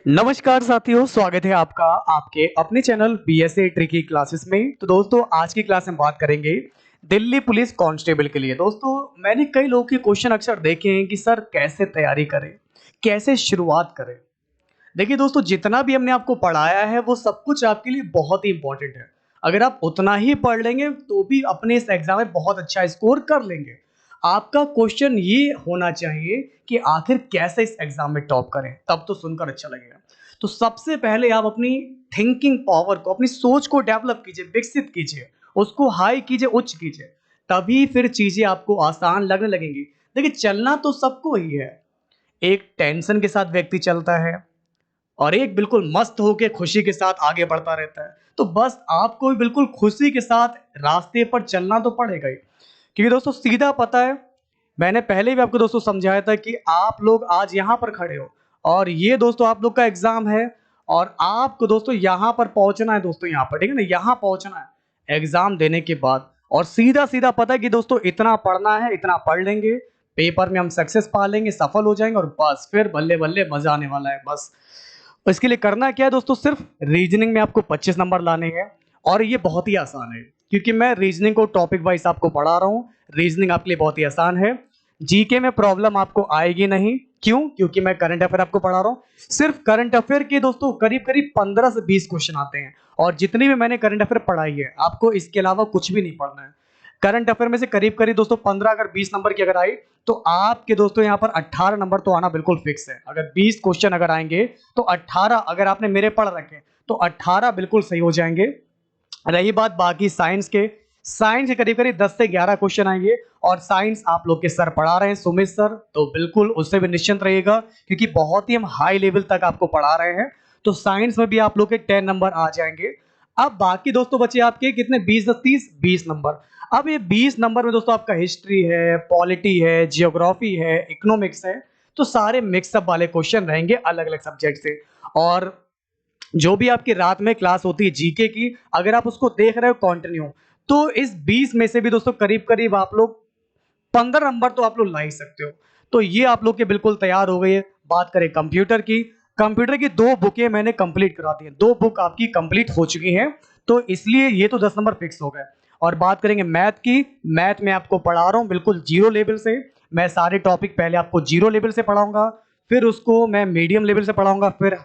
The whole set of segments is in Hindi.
नमस्कार साथियों, स्वागत है आपका आपके अपने चैनल बीएसए ट्रिकी क्लासेस में। तो दोस्तों, आज की क्लास में बात करेंगे दिल्ली पुलिस कांस्टेबल के लिए। दोस्तों, मैंने कई लोगों के क्वेश्चन अक्सर देखे हैं कि सर कैसे तैयारी करें, कैसे शुरुआत करें। देखिए दोस्तों, जितना भी हमने आपको पढ़ाया है वो सब कुछ आपके लिए बहुत ही इंपॉर्टेंट है। अगर आप उतना ही पढ़ लेंगे तो भी अपने इस एग्जाम में बहुत अच्छा स्कोर कर लेंगे। आपका क्वेश्चन ये होना चाहिए कि आखिर कैसे इस एग्जाम में टॉप करें, तब तो सुनकर अच्छा लगेगा। तो सबसे पहले आप अपनी थिंकिंग पावर को, अपनी सोच को डेवलप कीजिए, विकसित कीजिए, उसको हाई कीजिए, उच्च कीजिए, तभी फिर चीजें आपको आसान लगने लगेंगी। देखिए, चलना तो सबको ही है। एक टेंशन के साथ व्यक्ति चलता है और एक बिल्कुल मस्त होके खुशी के साथ आगे बढ़ता रहता है। तो बस आपको भी बिल्कुल खुशी के साथ रास्ते पर चलना तो पड़ेगा ही। क्योंकि दोस्तों, सीधा पता है, मैंने पहले भी आपको दोस्तों समझाया था कि आप लोग आज यहाँ पर खड़े हो और ये दोस्तों आप लोग का एग्जाम है और आपको दोस्तों यहाँ पर पहुंचना है। दोस्तों यहाँ पर, ठीक है ना, यहाँ पहुंचना है एग्जाम देने के बाद। और सीधा सीधा पता है कि दोस्तों इतना पढ़ना है, इतना पढ़ लेंगे, पेपर में हम सक्सेस पा लेंगे, सफल हो जाएंगे और बस फिर बल्ले बल्ले मजा आने वाला है। बस इसके लिए करना क्या है दोस्तों, सिर्फ रीजनिंग में आपको 25 नंबर लाने हैं। और ये बहुत ही आसान है क्योंकि मैं रीजनिंग को टॉपिक वाइज आपको पढ़ा रहा हूँ। रीजनिंग आपके लिए बहुत ही आसान है। जीके में प्रॉब्लम आपको आएगी नहीं। क्यों? क्योंकि मैं करंट अफेयर आपको पढ़ा रहा हूँ। सिर्फ करंट अफेयर के दोस्तों करीब करीब 15 से 20 क्वेश्चन आते हैं। और जितनी भी मैंने करंट अफेयर पढ़ाई है, आपको इसके अलावा कुछ भी नहीं पढ़ना है। करंट अफेयर में से करीब करीब दोस्तों 15 अगर 20 नंबर की अगर आई तो आपके दोस्तों यहाँ पर 18 नंबर तो आना बिल्कुल फिक्स है। अगर 20 क्वेश्चन अगर आएंगे तो 18 अगर आपने मेरे पढ़ रखे तो 18 बिल्कुल सही हो जाएंगे। रही बात बाकी साइंस के करीब करीब 10 से 11 क्वेश्चन आएंगे। और साइंस आप लोग के सर पढ़ा रहे हैं, सुमित सर, तो बिल्कुल उससे भी निश्चिंत रहिएगा क्योंकि बहुत ही हम हाई लेवल तक आपको पढ़ा रहे हैं। तो साइंस में भी आप लोग के 10 नंबर आ जाएंगे। अब बाकी दोस्तों बचे आपके कितने, 20 10 30 20 नंबर। अब ये 20 नंबर में दोस्तों आपका हिस्ट्री है, पॉलिटी है, जियोग्राफी है, इकोनॉमिक्स है। तो सारे मिक्सअप वाले क्वेश्चन रहेंगे अलग अलग सब्जेक्ट से। और जो भी आपकी रात में क्लास होती है जीके की, अगर आप उसको देख रहे हो कंटिन्यू, तो इस 20 में से भी दोस्तों करीब करीब आप लोग 15 नंबर तो आप लोग ला ही सकते हो। तो ये आप लोग के बिल्कुल तैयार हो गई है। बात करें कंप्यूटर की 2 बुकें मैंने कंप्लीट करा दी हैं। 2 बुक आपकी कंप्लीट हो चुकी हैं। तो इसलिए ये तो 10 नंबर फिक्स हो गए। और बात करेंगे मैथ की, मैथ में आपको पढ़ा रहा हूं बिल्कुल जीरो लेवल से। मैं सारे टॉपिक पहले आपको जीरो लेवल से पढ़ाऊंगा, फिर उसको मैं मीडियम लेवल से पढ़ाऊंगा, फिर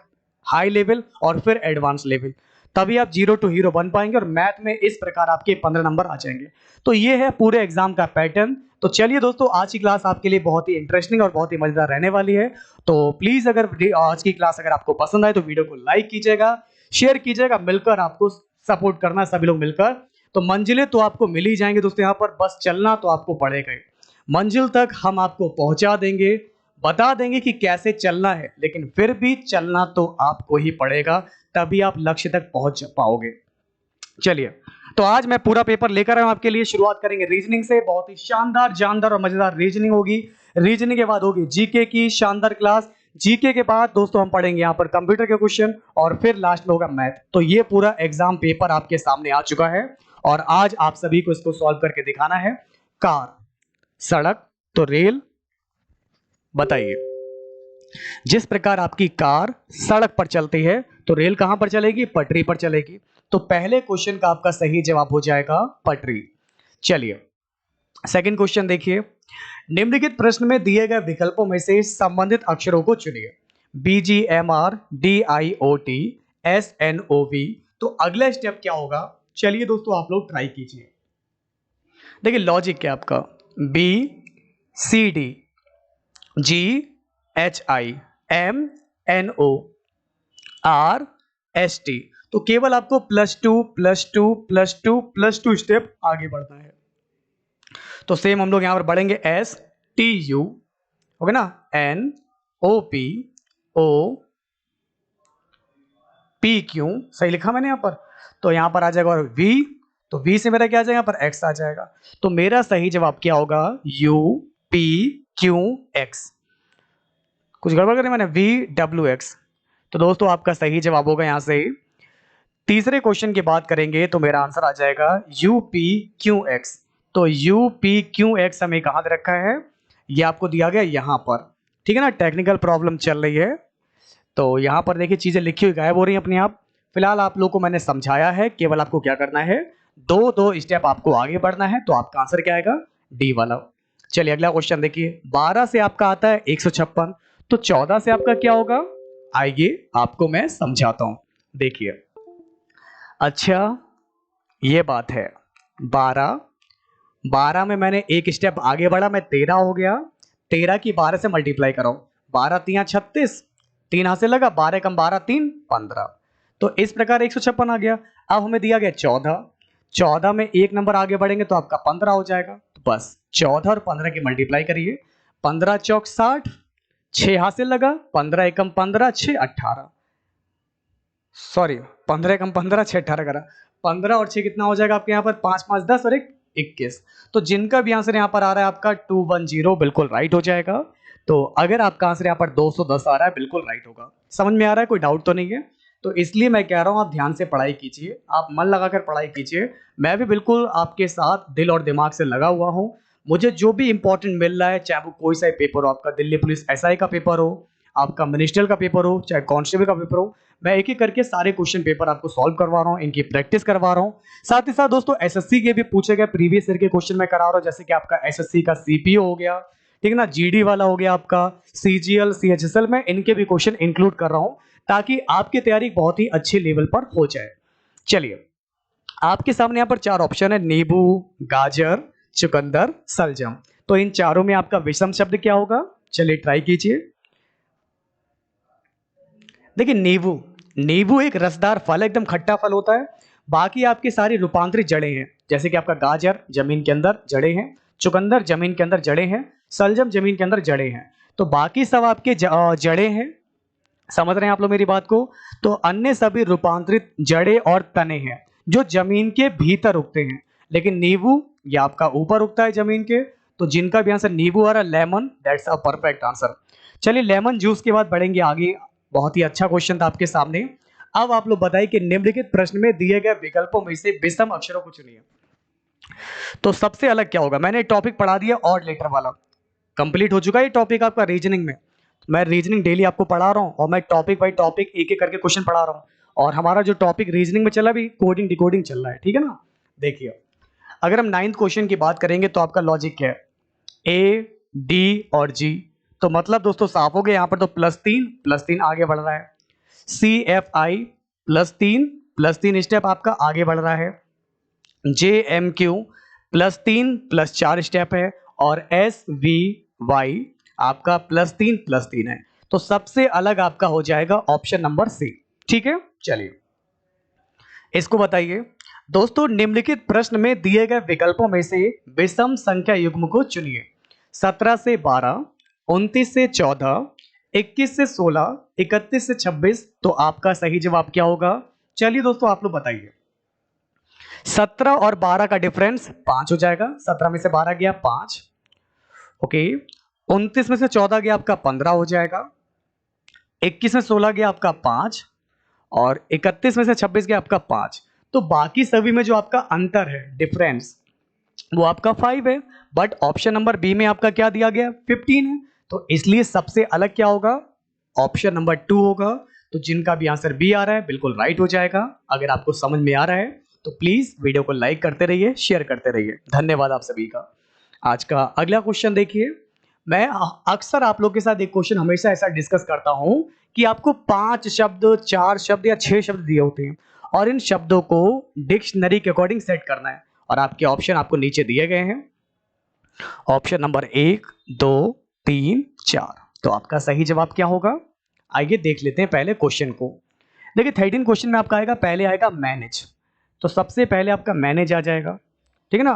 हाई लेवल और फिर एडवांस लेवल। तभी आप जीरो टू हीरो बन पाएंगे और मैथ में इस प्रकार आपके 15 नंबर आ जाएंगे। तो ये है पूरे एग्जाम का पैटर्न। तो चलिए दोस्तों, आज की क्लास आपके लिए बहुत ही इंटरेस्टिंग और बहुत ही मजेदार रहने वाली है। तो प्लीज अगर आज की क्लास अगर आपको पसंद आए तो वीडियो को लाइक कीजिएगा, शेयर कीजिएगा, मिलकर आपको सपोर्ट करना है सभी लोग मिलकर। तो मंजिलें तो आपको मिल ही जाएंगे दोस्तों, यहाँ पर बस चलना तो आपको पड़ेगा ही। मंजिल तक हम आपको पहुंचा देंगे, बता देंगे कि कैसे चलना है, लेकिन फिर भी चलना तो आपको ही पड़ेगा, तभी आप लक्ष्य तक पहुंच पाओगे। चलिए, तो आज मैं पूरा पेपर लेकर आया हूं आपके लिए। शुरुआत करेंगे रीजनिंग से। बहुत ही शानदार, जानदार और मजेदार रीजनिंग होगी। रीजनिंग के बाद होगी जीके की शानदार क्लास। जीके के बाद दोस्तों हम पढ़ेंगे यहाँ पर कंप्यूटर के क्वेश्चन और फिर लास्ट में होगा मैथ। तो ये पूरा एग्जाम पेपर आपके सामने आ चुका है और आज आप सभी को इसको सॉल्व करके दिखाना है। कार, सड़क तो रेल, बताइए। जिस प्रकार आपकी कार सड़क पर चलती है तो रेल कहां पर चलेगी? पटरी पर चलेगी। तो पहले क्वेश्चन का आपका सही जवाब हो जाएगा पटरी। चलिए, सेकंड क्वेश्चन देखिए। निम्नलिखित प्रश्न में दिए गए विकल्पों में से संबंधित अक्षरों को चुनिए। BGMR, DIOT, SNOV। तो अगला स्टेप क्या होगा? चलिए दोस्तों, आप लोग ट्राई कीजिए। देखिए लॉजिक क्या आपका, BCD, GHIMNORST। तो केवल आपको +2 +2 +2 +2 स्टेप आगे बढ़ना है। तो सेम हम लोग यहां पर बढ़ेंगे। STU हो गया ना, NOPOPQ, सही लिखा मैंने यहां पर। तो यहां पर आ जाएगा और V, तो V से मेरा क्या आ जाएगा, यहाँ पर X आ जाएगा। तो मेरा सही जवाब क्या होगा? UPQX। कुछ गड़बड़ करें मैंने, VWX। तो दोस्तों आपका सही जवाब होगा यहां से। तीसरे क्वेश्चन की बात करेंगे तो मेरा आंसर आ जाएगा UPQX। तो UPQX हमें कहां दे रखा है? ये आपको दिया गया यहां पर, ठीक है ना। टेक्निकल प्रॉब्लम चल रही है तो यहाँ पर देखिए चीजें लिखी हुई गायब हो रही हैं अपने आप। फिलहाल आप लोग को मैंने समझाया है, केवल आपको क्या करना है, दो दो स्टेप आपको आगे बढ़ना है। तो आपका आंसर क्या आएगा, डी वाला। चलिए अगला क्वेश्चन देखिए, 12 से आपका आता है 156, तो 14 से आपका क्या होगा, आइए आपको मैं समझाता हूं। देखिए, अच्छा ये बात है, 12 में मैंने एक स्टेप आगे बढ़ा, मैं 13 हो गया। 13 की 12 से मल्टीप्लाई कराओ, 12 3 36, 3 हाथ से लगा, 12 कम 12 3 15। तो इस प्रकार 156 आ गया। अब हमें दिया गया 14, 14 में एक नंबर आगे बढ़ेंगे तो आपका 15 हो जाएगा। तो बस 14 और 15 की मल्टीप्लाई करिए, 15 चौक 60, 6 हाथ से लगा, 15 एकम 15, 6 18, सॉरी 15 कम 15, 6 18 करा, 15 और 6 कितना हो जाएगा आपके यहाँ पर, 5 5 10 और 1 21। तो जिनका भी आंसर यहाँ पर आ रहा है आपका 210 बिल्कुल राइट हो जाएगा। तो अगर आपका आंसर यहाँ पर 210 आ रहा है बिल्कुल राइट होगा। समझ में आ रहा है, कोई डाउट तो नहीं है? तो इसलिए मैं कह रहा हूँ आप ध्यान से पढ़ाई कीजिए, आप मन लगाकर पढ़ाई कीजिए। मैं भी बिल्कुल आपके साथ दिल और दिमाग से लगा हुआ हूँ। मुझे जो भी इंपॉर्टेंट मिल रहा है, चाहे वो कोई सा पेपर हो, आपका दिल्ली पुलिस एसआई का पेपर हो, आपका मिनिस्ट्रियल का पेपर हो, चाहे कांस्टेबल का पेपर हो, मैं एक एक करके सारे क्वेश्चन पेपर आपको सॉल्व करवा रहा हूँ, इनकी प्रैक्टिस करवा रहा हूँ। साथ ही साथ दोस्तों एसएससी के भी पूछे गए प्रीवियस ईयर के क्वेश्चन मैं करा रहा हूँ, जैसे कि आपका एसएससी का सीपीओ हो गया, ठीक है ना, जीडी वाला हो गया, आपका सीजीएल सीएचएसएल में इनके भी क्वेश्चन इंक्लूड कर रहा हूँ, ताकि आपकी तैयारी बहुत ही अच्छे लेवल पर हो जाए। चलिए आपके सामने यहाँ पर 4 ऑप्शन है, नींबू, गाजर, चुकंदर, सलजम। तो इन चारों में आपका विषम शब्द क्या होगा, चलिए ट्राई कीजिए। देखिए नींबू, नींबू एक रसदार फल है, एकदम खट्टा फल होता है। बाकी आपकी सारी रूपांतरित जड़ें हैं, जैसे कि आपका गाजर जमीन के अंदर जड़ें हैं, चुकंदर जमीन के अंदर जड़ें हैं, सलजम जमीन के अंदर जड़ें हैं। तो बाकी सब आपके जड़ें हैं, समझ रहे हैं आप लोग मेरी बात को? तो अन्य सभी रूपांतरित जड़ें और तने हैं जो जमीन के भीतर उगते हैं, लेकिन नींबू ये आपका ऊपर उगता है जमीन के। तो जिनका भी आंसर नींबू आ रहा है, lemon, that's a perfect answer. चलिए लेमन जूस के बाद बढ़ेंगे आगे। बहुत ही अच्छा क्वेश्चन था आपके सामने। अब आप लोग बताइए कि निम्नलिखित प्रश्न में दिए गए विकल्पों में से विषम अक्षरों को चुनिए। तो सबसे अलग क्या होगा, मैंने टॉपिक पढ़ा दिया ऑड लेटर वाला, कंप्लीट हो चुका है ये टॉपिक आपका रीजनिंग में। मैं रीजनिंग डेली आपको पढ़ा रहा हूँ और मैं टॉपिक बाई टॉपिक एक एक करके क्वेश्चन पढ़ा रहा हूँ। और हमारा जो टॉपिक रीजनिंग में चला भी कोडिंग डिकोडिंग चल रहा है, ठीक है ना। देखिए अगर हम 9th क्वेश्चन की बात करेंगे तो आपका लॉजिक क्या है, ए डी और जी। तो मतलब दोस्तों साफ हो गया, यहाँ पर तो +3 आगे बढ़ रहा है। सी एफ आई +3 स्टेप आपका आगे बढ़ रहा है। जे एम क्यू +3 स्टेप है। और एस वी वाई आपका +3 है। तो सबसे अलग आपका हो जाएगा ऑप्शन नंबर सी, ठीक है। चलिए इसको बताइए दोस्तों, निम्नलिखित प्रश्न में दिए गए विकल्पों में से विषम संख्या युग्म को चुनिए। 17 से 12, 29 से 14, 21 से 16, 31 से 26। तो आपका सही जवाब क्या होगा, चलिए दोस्तों आप लोग बताइए। 17 और 12 का डिफरेंस 5 हो जाएगा, 17 में से 12 गया 5, ओके। 29 में से 14 गया आपका 15 हो जाएगा, 21 में 16 गया आपका 5, और 31 में से 26 गया आपका 5। तो बाकी सभी में जो आपका अंतर है, डिफरेंस, वो आपका 5 है। बट ऑप्शन नंबर बी में आपका क्या दिया गया, 15 है। तो इसलिए सबसे अलग क्या होगा, ऑप्शन नंबर 2 होगा। तो जिनका भी आंसर बी आ रहा है बिल्कुल राइट हो जाएगा। अगर आपको समझ में आ रहा है तो प्लीज वीडियो को लाइक करते रहिए, शेयर करते रहिए। धन्यवाद आप सभी का। आज का अगला क्वेश्चन देखिए। मैं अक्सर आप लोग के साथ एक क्वेश्चन हमेशा ऐसा डिस्कस करता हूं कि आपको 5 शब्द, 4 शब्द या 6 शब्द दिए होते हैं और इन शब्दों को डिक्शनरी के अकॉर्डिंग सेट करना है। और आपके ऑप्शन आपको नीचे दिए गए हैं, ऑप्शन नंबर 1, 2, 3, 4। तो आपका सही जवाब क्या होगा, आइए देख लेते हैं पहले क्वेश्चन को। देखिए 13 क्वेश्चन में आपका आएगा, पहले आएगा मैनेज। तो सबसे पहले आपका मैनेज आ जाएगा, ठीक है ना।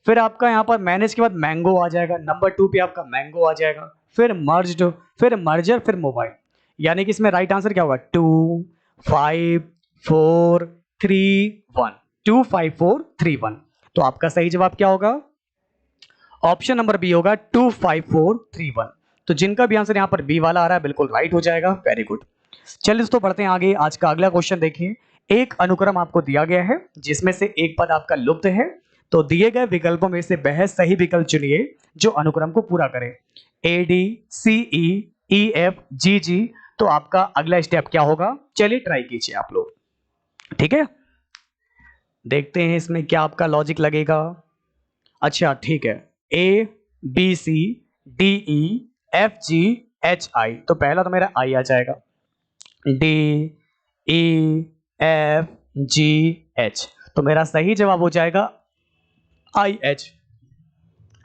फिर आपका यहाँ पर मैनेज के बाद मैंगो आ जाएगा, नंबर 2 पे आपका मैंगो आ जाएगा। फिर मर्ज्ड, फिर मर्जर, फिर मोबाइल। यानी कि इसमें राइट आंसर क्या होगा, 2 5 4 3 1, 2 5 4 3 1। तो आपका सही जवाब क्या होगा, ऑप्शन नंबर बी होगा 2 5 4 3 1। तो जिनका भी आंसर यहाँ पर बी वाला आ रहा है बिल्कुल राइट हो जाएगा, वेरी गुड। चलिए दोस्तों बढ़ते हैं आगे। आज का अगला क्वेश्चन देखिए। एक अनुक्रम आपको दिया गया है जिसमें से एक पद आपका लुप्त है। तो दिए गए विकल्पों में से वह सही विकल्प चुनिए जो अनुक्रम को पूरा करे, A D C E E F जी जी। तो आपका अगला स्टेप क्या होगा, चलिए ट्राई कीजिए आप लोग। ठीक है, देखते हैं इसमें क्या आपका लॉजिक लगेगा। अच्छा ठीक है, A B C D E F G H I, तो पहला तो मेरा आई आ जाएगा, D E F G H, तो मेरा सही जवाब हो जाएगा आई एच।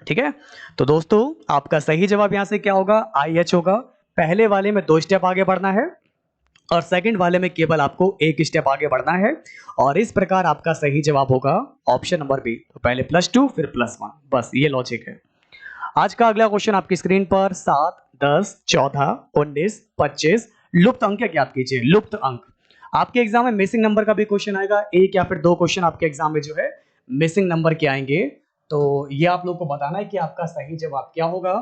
ठीक है, तो दोस्तों आपका सही जवाब यहां से क्या होगा, आई एच होगा। पहले वाले में 2 स्टेप आगे बढ़ना है और सेकंड वाले में केवल आपको 1 स्टेप आगे बढ़ना है, और इस प्रकार आपका सही जवाब होगा ऑप्शन नंबर बी। तो पहले +2 फिर +1, बस ये लॉजिक है। आज का अगला क्वेश्चन आपकी स्क्रीन पर 7, 10, 14, 19, 25 लुप्त अंक ज्ञात कीजिए। लुप्त अंक आपके एग्जाम में मिसिंग नंबर का भी क्वेश्चन आएगा, 1 या फिर 2 क्वेश्चन आपके एग्जाम में जो है मिसिंग नंबर के आएंगे, तो ये आप लोग को बताना है कि आपका सही जवाब क्या होगा।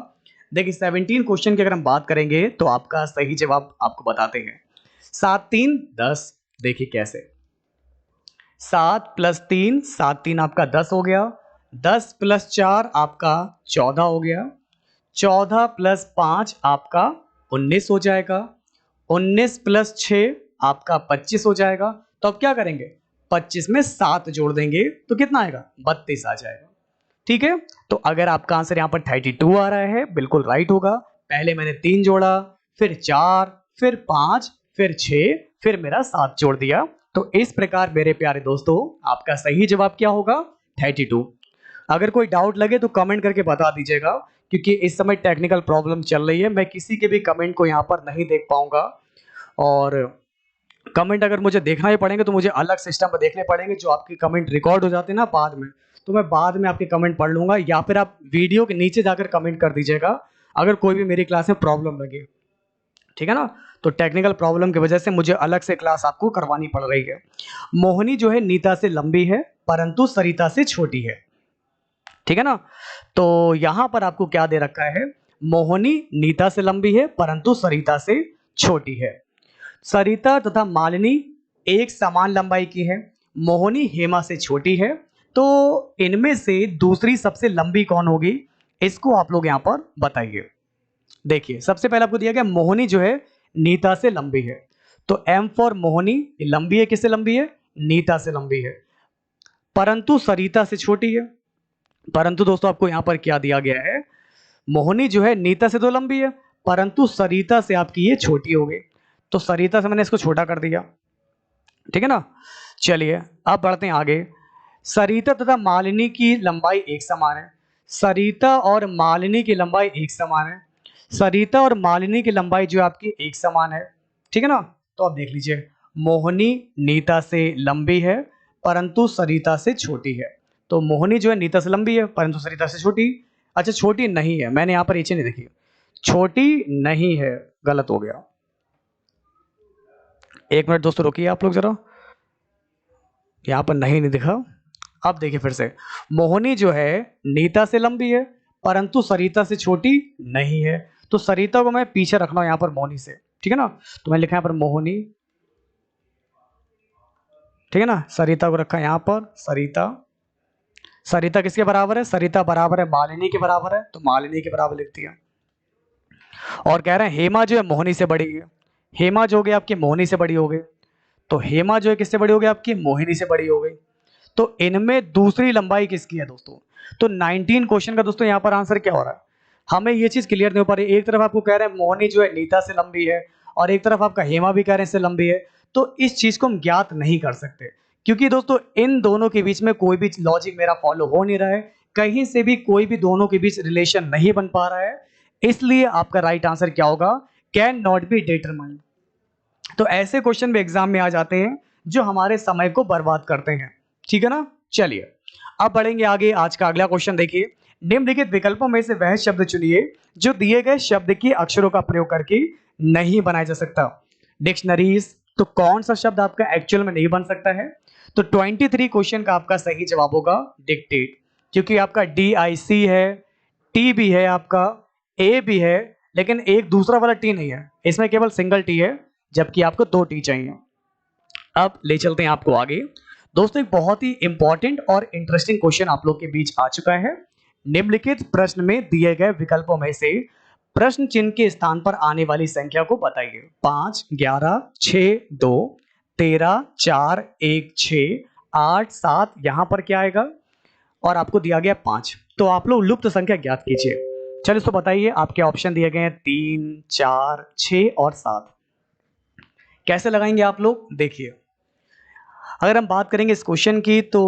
देखिए 17 क्वेश्चन की अगर हम बात करेंगे तो आपका सही जवाब आपको बताते हैं। 7 3 10, देखिए कैसे, 7 + 3, 7 3 आपका 10 हो गया, 10 + 4 आपका 14 हो गया, 14 + 5 आपका 19 हो जाएगा, 19 + 6 आपका 25 हो जाएगा। तो अब क्या करेंगे, 25 में 7 जोड़ देंगे तो कितना आएगा, 32 आ जाएगा। ठीक है, तो अगर आपका आंसर यहाँ पर 32 आ रहा है, बिल्कुल राइट होगा। पहले मैंने 3 जोड़ा, फिर 4, फिर 5, फिर 6, फिर मेरा 7 जोड़ दिया, तो इस प्रकार मेरे प्यारे दोस्तों आपका सही जवाब क्या होगा, 32। अगर कोई डाउट लगे तो कमेंट करके बता दीजिएगा, क्योंकि इस समय टेक्निकल प्रॉब्लम चल रही है, मैं किसी के भी कमेंट को यहाँ पर नहीं देख पाऊंगा, और कमेंट अगर मुझे देखना ही पड़ेंगे तो मुझे अलग सिस्टम पर देखने पड़ेंगे, जो आपके कमेंट रिकॉर्ड हो जाते हैं ना बाद में, तो मैं बाद में आपके कमेंट पढ़ लूंगा, या फिर आप वीडियो के नीचे जाकर कमेंट कर दीजिएगा अगर कोई भी मेरी क्लास में प्रॉब्लम लगे। ठीक है ना, तो टेक्निकल प्रॉब्लम की वजह से मुझे अलग से क्लास आपको करवानी पड़ रही है। मोहिनी जो है नीता से लंबी है परंतु सरिता से छोटी है। ठीक है ना, तो यहां पर आपको क्या दे रखा है, मोहिनी नीता से लंबी है परंतु सरिता से छोटी है। सरिता तथा मालिनी एक समान लंबाई की है, मोहिनी हेमा से छोटी है, तो इनमें से दूसरी सबसे लंबी कौन होगी, इसको आप लोग यहां पर बताइए। देखिए सबसे पहले आपको दिया गया मोहिनी जो है नीता से लंबी है, तो एम फॉर मोहिनी, लंबी है, किससे लंबी है, नीता से लंबी है, परंतु सरिता से छोटी है। परंतु दोस्तों आपको यहां पर क्या दिया गया है, मोहिनी जो है नीता से तो लंबी है परंतु सरिता से आपकी ये छोटी हो गई, तो सरिता से मैंने इसको छोटा कर दिया। ठीक है ना, चलिए अब बढ़ते हैं आगे। सरिता तथा मालिनी की लंबाई एक समान है, सरिता और मालिनी की लंबाई एक समान है, सरिता और मालिनी की लंबाई जो आपकी एक समान है। ठीक है ना, तो आप देख लीजिए, मोहिनी नीता से लंबी है परंतु सरिता से छोटी है, तो मोहिनी जो है नीता से लंबी है परंतु सरिता से छोटी। अच्छा छोटी नहीं है, मैंने यहाँ पर नीचे नहीं देखी, छोटी नहीं है, गलत हो गया। 1 मिनट दोस्तों रुकिए आप लोग जरा, यहाँ पर नहीं दिखा। अब देखिए फिर से, मोहिनी जो है नीता से लंबी है परंतु सरिता से छोटी नहीं है, तो सरिता को मैं पीछे रखना यहाँ पर मोहिनी से। ठीक है ना, तो मैं लिखा यहाँ पर मोहिनी, ठीक है ना, सरिता को रखा यहाँ पर सरिता। सरिता किसके बराबर है, सरिता बराबर है मालिनी के बराबर है, तो मालिनी के बराबर लिख दिया। और कह रहे हैं हेमा जो है मोहिनी से बड़ी है, हेमा जो हो गई आपकी मोहिनी से बड़ी हो गई, तो हेमा जो है किससे बड़ी हो गई आपकी, मोहिनी से बड़ी हो गई, तो इनमें दूसरी लंबाई किसकी है दोस्तों। तो 19 क्वेश्चन का दोस्तों यहाँ पर आंसर क्या हो रहा है, हमें ये चीज क्लियर नहीं हो पा रही। एक तरफ आपको कह रहे हैं मोहिनी जो है नीता से लंबी है और एक तरफ आपका हेमा भी कह रहे हैं इससे लंबी है, तो इस चीज को हम ज्ञात नहीं कर सकते, क्योंकि दोस्तों इन दोनों के बीच में कोई भी लॉजिक मेरा फॉलो हो नहीं रहा है, कहीं से भी कोई भी दोनों के बीच रिलेशन नहीं बन पा रहा है, इसलिए आपका राइट आंसर क्या होगा, कैन नॉट बी डिटरमाइंड। तो ऐसे क्वेश्चन भी एग्जाम में आ जाते हैं जो हमारे समय को बर्बाद करते हैं। ठीक है ना, चलिए अब बढ़ेंगे आगे। आज का अगला क्वेश्चन देखिए, निम्नलिखित विकल्पों में से वह शब्द चुनिए जो दिए गए शब्द के अक्षरों का प्रयोग करके नहीं बनाया जा सकता। डिक्शनरीज, तो कौन सा शब्द आपका एक्चुअल में नहीं बन सकता है, तो 23 क्वेश्चन का आपका सही जवाब होगा डिक्टेट, क्योंकि आपका DIC है, T भी है, आपका A भी है, लेकिन एक दूसरा वाला T नहीं है, इसमें केवल सिंगल T है, जबकि आपको 2 T चाहिए। अब ले चलते हैं आपको आगे दोस्तों, एक बहुत ही इंपॉर्टेंट और इंटरेस्टिंग क्वेश्चन आप लोग के बीच आ चुका है। निम्नलिखित प्रश्न में दिए गए विकल्पों में से प्रश्न चिन्ह के स्थान पर आने वाली संख्या को बताइए। 5, 11, 6, 2, 13, 4, 1, 6, 8, 7, यहां पर क्या आएगा और आपको दिया गया 5। तो आप लोग लुप्त संख्या ज्ञात कीजिए। चलिए तो बताइए, आपके ऑप्शन दिए गए हैं 3, 4, 6 और 7। कैसे लगाएंगे आप लोग, देखिए अगर हम बात करेंगे इस क्वेश्चन की तो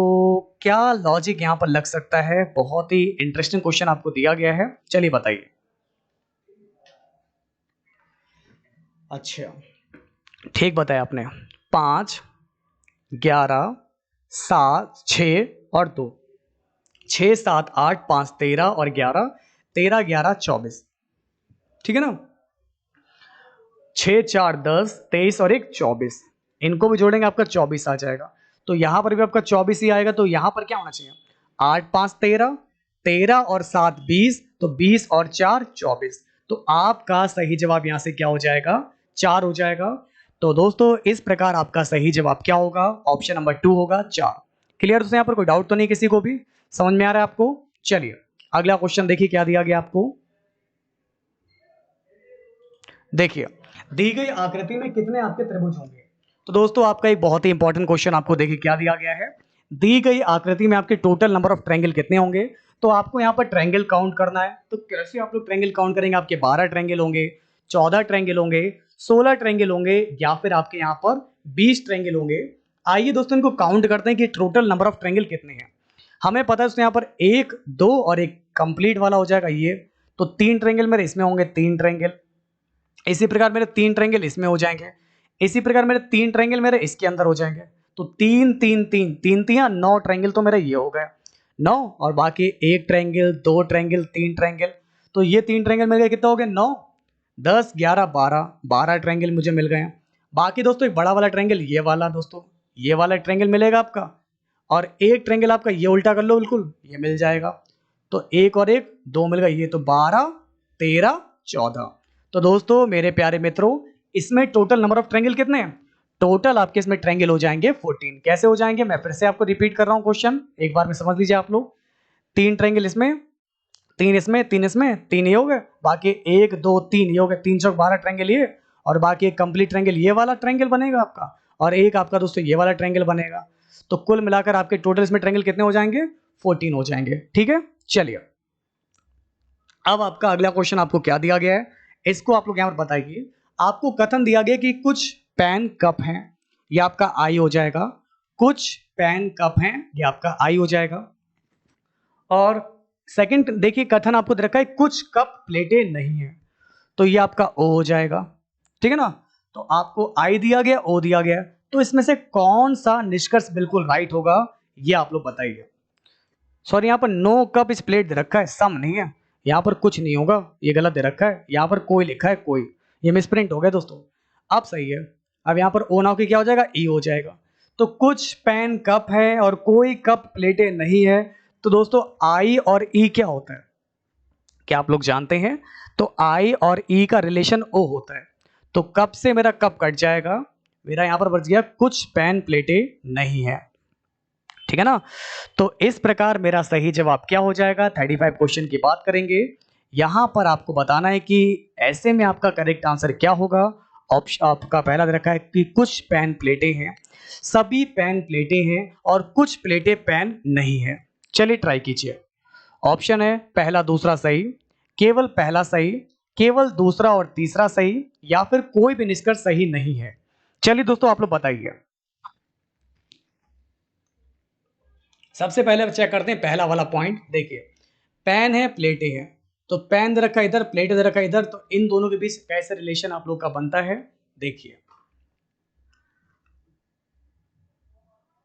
क्या लॉजिक यहां पर लग सकता है। बहुत ही इंटरेस्टिंग क्वेश्चन आपको दिया गया है, चलिए बताइए। अच्छा, ठीक बताया आपने। 5, 11, 7, 6 और 2, 6, 7, 8, 5, 13 और 11, 13, 11, 24, ठीक है ना। 6, 4, 10, 23 और 1, 24, इनको भी जोड़ेंगे आपका 24 आ जाएगा। तो यहां पर भी आपका 24 ही आएगा। तो यहां पर क्या होना चाहिए, 8, 5, 13, 13 और 7, 20, तो 20 और 4, 24। तो आपका सही जवाब यहां से क्या हो जाएगा, 4 हो जाएगा। तो दोस्तों इस प्रकार आपका सही जवाब क्या होगा, ऑप्शन नंबर 2 होगा, 4। क्लियर। दोस्तों यहां पर कोई डाउट तो नहीं किसी को भी, समझ में आ रहा है आपको। चलिए अगला क्वेश्चन देखिए क्या दिया गया आपको। देखिए दी गई आकृति में कितने आपके त्रिभुज होंगे। तो दोस्तों आपका एक बहुत ही इंपॉर्टेंट क्वेश्चन आपको देखिए क्या दिया गया है। दी गई आकृति में आपके टोटल नंबर ऑफ ट्रायंगल कितने होंगे। तो आपको यहाँ पर ट्रायंगल काउंट करना है। तो कैसे आप लोग ट्रायंगल काउंट करेंगे, आपके 12 ट्रायंगल होंगे, 14 ट्रायंगल होंगे, 16 ट्रायंगल होंगे, या फिर आपके यहाँ पर 20 ट्रायंगल होंगे। आइए दोस्तों इनको काउंट करते हैं कि टोटल नंबर ऑफ ट्रायंगल कितने हैं। हमें पता है दोस्तों यहाँ पर 1, 2 और एक कंप्लीट वाला हो जाएगा ये। तो 3 ट्रायंगल मेरे इसमें होंगे, 3 ट्रायंगल। इसी प्रकार मेरे 3 ट्रायंगल इसमें हो जाएंगे। इसी प्रकार मेरे 3 ट्रायंगल मेरे इसके अंदर हो जाएंगे। तो 3 3 3 3 3 9 ट्रायंगल तो मेरा ये हो गया 9, और बाकी 1 ट्रायंगल, 2 ट्रायंगल, 3 ट्रायंगल। तो ये 3 ट्रायंगल मिल गए, कितना हो गया 9, 10, 11, 12, 12 ट्रायंगल मुझे मिल गए। बाकी दोस्तों एक बड़ा वाला ट्रायंगल ये वाला, दोस्तों ये वाला ट्रायंगल मिलेगा आपका, और एक ट्रायंगल आपका ये उल्टा कर लो बिल्कुल, ये मिल जाएगा। तो 1 और 1 2 मिल गए, ये तो 12, 13, 14। तो दोस्तों मेरे प्यारे मित्रों, इसमें टोटल नंबर ऑफ ट्रायंगल कितने हैं, टोटल आपके इसमें ट्रायंगल हो जाएंगे 14। कैसे हो जाएंगे, मैं फिर से आपको रिपीट कर रहा हूं क्वेश्चन, एक बार में समझ लीजिए आप लोग। 3 ट्रायंगल इसमें, 3 इसमें, 3 इसमें, 3 ये हो गए, बाकी 1 2 3 ये हो गए, 3 चौक 12 ट्रायंगल ये, और बाकी एक कंप्लीट ट्रायंगल ये वाला ट्रायंगल बनेगा आपका, और एक आपका दोस्तों ये वाला ट्रायंगल बनेगा। तो कुल मिलाकर आपके टोटल इसमें ट्रायंगल कितने हो जाएंगे, 14 हो जाएंगे। ठीक है, चलिए अब आपका अगला क्वेश्चन आपको क्या दिया गया है, इसको आप लोग यहां पर बताइए। आपको कथन दिया गया कि कुछ पेन कप हैं, ये आपका आई हो जाएगा। कुछ पेन कप हैं, ये आपका आई हो जाएगा। और सेकंड देखिए कथन आपको दे रखा है कुछ कप प्लेटें नहीं है, तो ये आपका ओ हो जाएगा। ठीक है ना। तो आपको आई दिया गया, ओ दिया गया, तो इसमें से कौन सा निष्कर्ष बिल्कुल राइट होगा, ये आप लोग बताइए। सॉरी यहाँ पर नो कप इस प्लेट दे रखा है, सम नहीं है, यहाँ पर कुछ नहीं होगा, ये गलत दे रखा है। यहाँ पर कोई लिखा है, कोई, ये मिसप्रिंट हो गया दोस्तों। अब सही है, अब यहाँ पर ओ ना होकर क्या हो जाएगा, ई हो जाएगा। तो कुछ पेन कप है और कोई कप प्लेटें नहीं है। तो दोस्तों आई और ई क्या होता है, क्या आप लोग जानते हैं। तो आई और ई का रिलेशन ओ होता है। तो कप से मेरा कप कट जाएगा, मेरा यहाँ पर बच गया कुछ पेन प्लेटें नहीं है। ठीक है ना। तो इस प्रकार मेरा सही जवाब क्या हो जाएगा, 35 क्वेश्चन की बात करेंगे। यहां पर आपको बताना है कि ऐसे में आपका करेक्ट आंसर क्या होगा। ऑप्शन आपका पहला दे रखा है कि कुछ पेन प्लेटें हैं, सभी पेन प्लेटें हैं, और कुछ प्लेटें पेन नहीं है। चलिए ट्राई कीजिए। ऑप्शन है पहला दूसरा सही, केवल पहला सही, केवल दूसरा और तीसरा सही, या फिर कोई भी निष्कर्ष सही नहीं है। चलिए दोस्तों आप लोग बताइए। सबसे पहले चेक करते हैं पहला वाला पॉइंट। देखिए पेन है, प्लेटें हैं, तो पेन दे रखा इधर, प्लेट दे रखा इधर, तो इन दोनों के बीच कैसे रिलेशन आप लोग का बनता है, देखिए